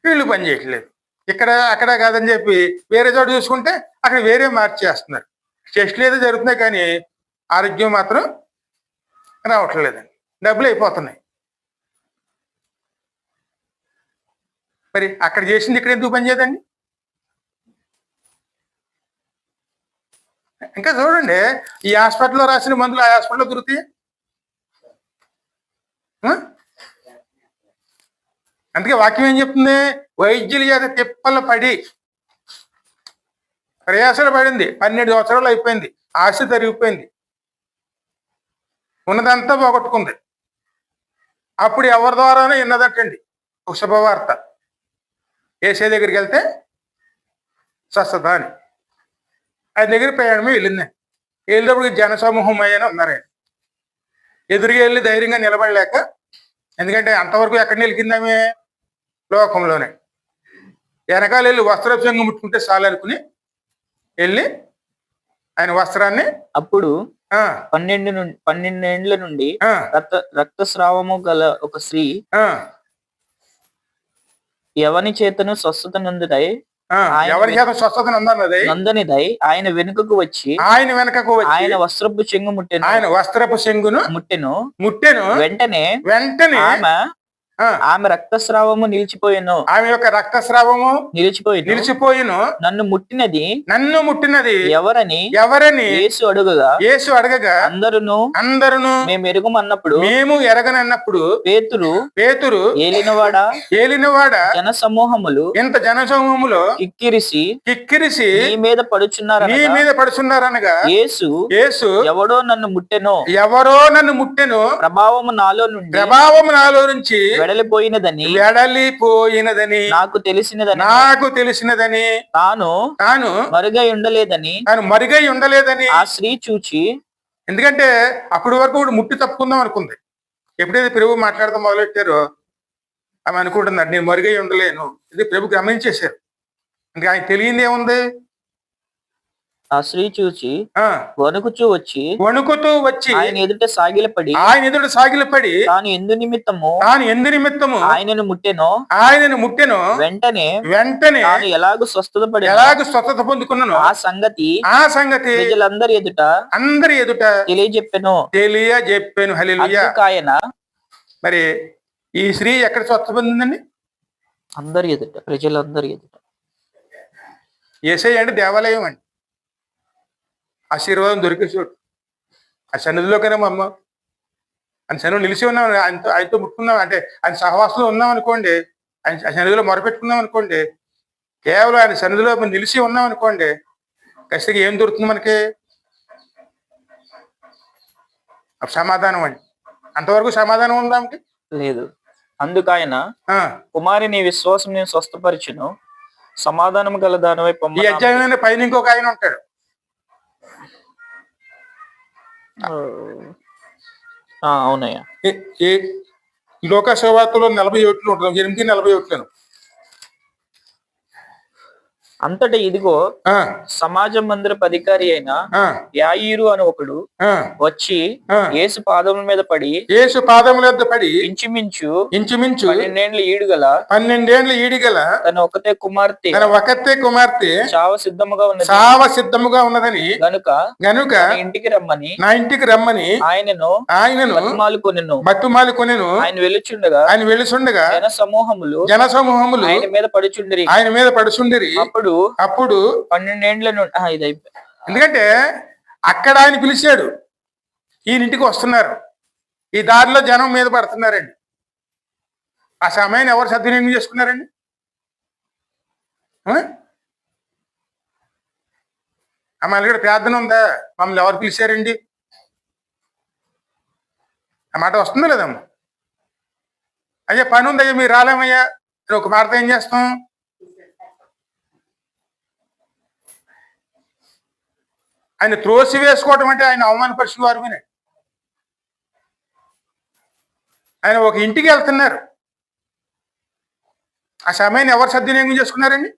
వీళ్ళు పని చేయట్లేదు. ఇక్కడ అక్కడ కాదని చెప్పి వేరే చోట చూసుకుంటే అక్కడ వేరే మార్చేస్తున్నారు. టెస్టులు ఏదో జరుగుతున్నాయి కానీ ఆరోగ్యం మాత్రం రావట్లేదండి. డబ్బులు అయిపోతున్నాయి. మరి అక్కడ చేసింది ఇక్కడ ఎందుకు పని చేయదండి? ఇంకా చూడండి, ఈ హాస్పిటల్లో రాసిన మందులు ఆ హాస్పిటల్లో దొరుకుతాయి. అందుకే వాక్యం ఏం చెప్తుంది? వైద్యుల చేత తిప్పలు పడి ప్రయాసలు పడింది, 12 సంవత్సరాలు అయిపోయింది, ఆశ తరిగిపోయింది, ఉన్నదంతా పోగొట్టుకుంది. అప్పుడు ఎవరి ద్వారానే విన్నదటండి ఒక శుభవార్త, ఏసే దగ్గరికి వెళ్తే స్వస్థత అని. ఆయన దగ్గర ప్రయాణమే వెళ్ళింది. వెళ్ళినప్పుడు జనసమూహం అయ్యని ఉన్నారండి. ఎదురుగా వెళ్ళి ధైర్యంగా నిలబడలేక, ఎందుకంటే అంతవరకు ఎక్కడ నిలిచిందామే? లోకంలోనే. వెనకాల వెళ్ళి వస్త్రపు చెంగు ముట్టుకుంటే చాలు అనుకుని వెళ్ళి ఆయన వస్త్రాన్ని అప్పుడు 12 ఏండ్ల నుండి రక్తస్రావము గల ఒక స్త్రీ ఎవని చేతను స్వస్థత ఎవరి చేత స్వస్థత నందనిదై ఆయన వెనుకకు వచ్చి ఆయన వస్త్రపు చెంగు ముట్టెను. ఆయన వస్త్రపు చెంగును ముట్టెను. వెంటనే ఆమె రక్తస్రావము నిలిచిపోయాను. ఆమె యొక్క రక్తస్రావము నిలిచిపోయిను. నన్ను ముట్టినది ఎవరని యేసు అడగగా అందరును మేము ఎరగనన్నప్పుడు పేతురు ఏలినవాడా జన సమూహములు కిక్కిరిసి నీ మీద పడుచున్నారనగా యేసు ఎవరో నన్ను ముట్టెను, ప్రభావము నాలో నుంచి వెడలిపోయినదని నాకు తెలిసినదని తాను మరుగై ఉండలేదని ఆ స్త్రీ చూచి, ఎందుకంటే అప్పటి వరకు కూడా ముట్టి తప్పుకుందాం అనుకుంది. ఎప్పుడైతే ప్రభు మాట్లాడదాం మొదలెట్టారో ఆమె అనుకుంటున్నారు నేను మరుగై ఉండలేను. ఇది ప్రభు గమనించేశారు. అంటే ఆయన తెలియంది ఏముంది? ఆ స్త్రీ చూచి వణుకుతూ వచ్చి ఆయన ఎదుట సాగిలపడి తాను ఎందు నిమిత్తము ఆయనను ముట్టెను. వెంటనే తాను ఎలాగూ స్వస్థత పొందుకున్నాను ఆ సంగతి ప్రజలందరి ఎదుట తెలియజెప్పెను. హల్లెలూయా. ఆయన మరి ఈ స్త్రీ ఎక్కడ స్వస్థ పొందిందండి? ప్రజలందరి ఎదుట. యేసయ్య అంటే దేవాలయం అండి, ఆశీర్వాదం దొరికే చోటు. ఆ సన్నిధిలోకైనా మా అమ్మ ఆయన సన్నిధిలో నిలిచి ఉన్నాం, ఆయనతో ముట్టుకున్నాం అంటే ఆయన సహవాసంలో ఉన్నాం అనుకోండి, ఆయన సన్నిధిలో మొరపెట్టుకున్నాం అనుకోండి, కేవలం ఆయన సన్నిధిలో నిలిచి ఉన్నాం అనుకోండి, ఖచ్చితంగా ఏం దొరుకుతుంది మనకి? సమాధానం అండి. అంతవరకు సమాధానం ఉందా మనకి? లేదు. అందుకు ఆయన కుమారి నీ విశ్వాసం నేను స్వస్థపరిచును, సమాధానం గల దానివై ఈ అధ్యాయంలో పైన ఇంకొక ఆయన ఉంటాడు. అవునయ్యా. లోకసేవార్తలో 41 ఉంటుంది, 8:41. అంతటా ఇదిగో సమాజ మందిరపు అధికారి అయిన యాయీరు అని ఒకడు వచ్చి యేసు పాదముల మీద పడి ఇంచుమించు 12 ఏళ్ళు గల తన ఒకతే కుమార్తె చావ సిద్ధముగా ఉన్నదని గనుక నా ఇంటికి రమ్మని ఆయనను బతిమాలుకొనెను. ఆయన వెలుచుండగా జన సమూహములు ఆయన మీద పడుచుండిరి. అప్పుడు 12 ఏండ్ల నుండి ఇది అయిపోయి, ఎందుకంటే అక్కడ ఆయన పిలిచాడు, ఈయనింటికి వస్తున్నారు, ఈ దారిలో జనం మీద పడుతున్నారండి. ఆ సమయాన్ని ఎవరు సద్వినియోగం చేసుకున్నారండి? మళ్ళీ ఇక్కడ ప్రార్థన ఉందా? మమ్మల్ని ఎవరు పిలిచారండి? ఆ మాట వస్తుందా లేదమ్మా? అయ్యా పని ఉందయ్యా మీరు రాలేమయ్యా, ఒక మాట ఏం చేస్తాం? ఆయన త్రోసి వేసుకోవటం అంటే ఆయన అవమానపరిచిన వారు. ఆయన ఒక ఇంటికి వెళ్తున్నారు, ఆ సమయాన్ని ఎవరు సద్వినియోగం చేసుకున్నారండి?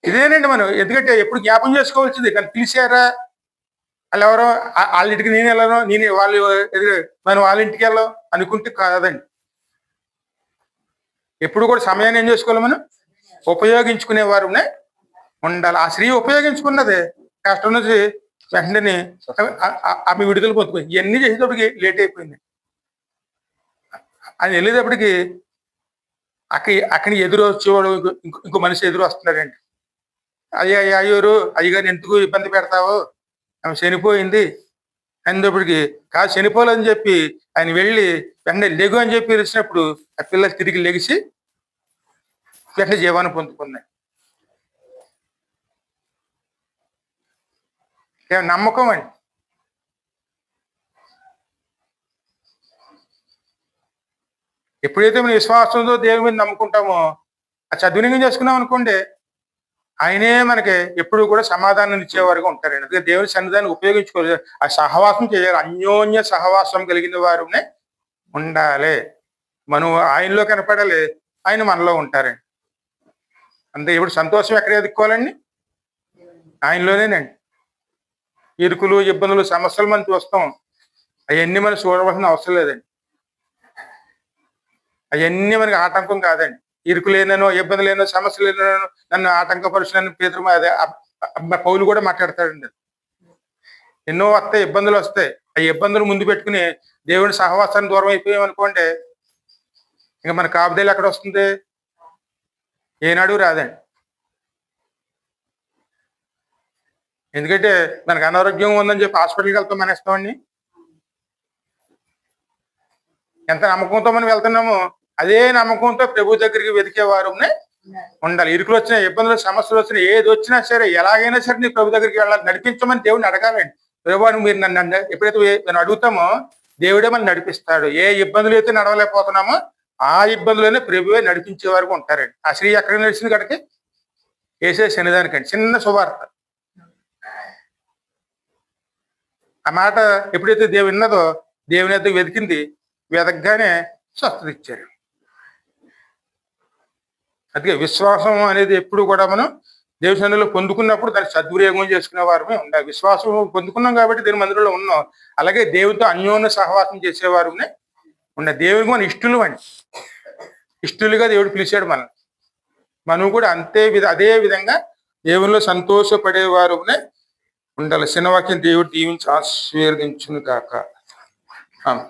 ఇదేనండి మనం, ఎందుకంటే ఎప్పుడు జ్ఞాపం చేసుకోవాల్సింది. కానీ పిలిచారా? వాళ్ళు ఎవరో వాళ్ళ ఇంటికి నేను వెళ్ళను, మనం వాళ్ళ ఇంటికి వెళ్ళాం అనుకుంటే కాదండి. ఎప్పుడు కూడా సమయాన్ని ఏం చేసుకోవాలి? మనం ఉపయోగించుకునేవారు ఉండాలి. ఆ స్త్రీ ఉపయోగించుకున్నదే. కష్టం నుంచి వెంటనే ఆమె విడుదల పొందుకుంది. ఇవన్నీ చేసేటప్పటికి లేట్ అయిపోయింది. ఆయన వెళ్ళేటప్పటికి అక్కడి ఎదురు వచ్చేవాడు ఇంకో మనిషి ఎదురు వస్తున్నాడండి. అయ్యోరు అయ్యగారిని ఎందుకు ఇబ్బంది పెడతావు, ఆమె చనిపోయింది అనేటప్పటికి కాదు చనిపోలేదని చెప్పి ఆయన వెళ్ళి వెంటనే లెగు అని చెప్పి పిలిచినప్పుడు ఆ పిల్లలు తిరిగి లెగిసి వెంటనే జీవాన్ని పొందుకున్నాయి. నమ్మకం అండి. ఎప్పుడైతే మనం విశ్వాసంతో దేవుని మీద నమ్ముకుంటామో ఆ సద్వినియోగం చేసుకున్నాం అనుకోండి, ఆయనే మనకి ఎప్పుడు కూడా సమాధానం ఇచ్చేవారుగా ఉంటారండి. అందుకే దేవుని సన్నిధాన్ని ఉపయోగించుకోవాలి, ఆ సహవాసం చేయాలి, అన్యోన్య సహవాసం కలిగిన వారునే ఉండాలి. మనం ఆయనలో కనపడాలి, ఆయన మనలో ఉంటారండి. అంతే. ఇప్పుడు సంతోషం ఎక్కడ ఎదుర్కోవాలండి? ఆయనలోనేనండి. ఇరుకులు ఇబ్బందులు సమస్యలు మనం చూస్తాం, అవన్నీ మనం చూడవలసిన అవసరం లేదండి. అవన్నీ మనకి ఆటంకం కాదండి. ఇరుకులేనో ఇబ్బందులేనో సమస్యలేనో నన్ను ఆటంకపరుచునని పేతురు అదే పౌలు కూడా మాట్లాడతాడండి. ఎన్నో వస్తాయి, ఇబ్బందులు వస్తాయి. ఆ ఇబ్బందులు ముందు పెట్టుకుని దేవుని సహవాసాన్ని దూరం అయిపోయామనుకోండి, ఇంకా మన కాపుదేలు ఎక్కడ వస్తుంది? ఏనాడు రాదండి. ఎందుకంటే మనకు అనారోగ్యం ఉందని చెప్పి హాస్పిటల్కి వెళ్తాం మానేస్తామండి. ఎంత నమ్మకంతో మనం వెళ్తున్నామో అదే నమ్మకంతో ప్రభు దగ్గరికి వెతికేవారు ఉండాలి. ఇరుకులు వచ్చినా, ఇబ్బందులు సమస్యలు వచ్చినా, ఏది వచ్చినా సరే ఎలాగైనా సరే నీ ప్రభు దగ్గరికి వెళ్ళాలి, నడిపించమని దేవుడిని అడగాలండి. ప్రభు మీరు నన్ను ఎప్పుడైతే నేను అడుగుతామో దేవుడే మనం నడిపిస్తాడు. ఏ ఇబ్బందులు అయితే నడవలేకపోతున్నామో ఆ ఇబ్బందులనే ప్రభువే నడిపించే వరకు ఉంటారండి. ఆ స్త్రీ ఎక్కడ నడిచింది కనుక వేసే శనిదానికండి. చిన్న శుభార్త. ఆ మాట ఎప్పుడైతే దేవుడు విన్నదో దేవుని అయితే వెతికింది, వెతకగానే స్వస్థత ఇచ్చారు. అందుకే విశ్వాసం అనేది ఎప్పుడు కూడా మనం దేవుని సన్నిధిలో పొందుకున్నప్పుడు దాన్ని సద్వినియోగం చేసుకునే వారమే ఉండాలి. విశ్వాసం పొందుకున్నాం కాబట్టి దేవుని మందిరంలో ఉన్నాం. అలాగే దేవునితో అన్యోన్య సహవాసం చేసేవారునే ఉండాలి. దేవునికి మన ఇష్టలు అండి. ఇష్టలుగా దేవుడు పిలిచాడు మనల్ని. మనం కూడా అదే విధంగా దేవునిలో సంతోషపడేవారునే ఉండాలి. చిన్నవాక్యం దేవుడు దీవించి ఆశీర్వదించును కాక. ఆమేన్.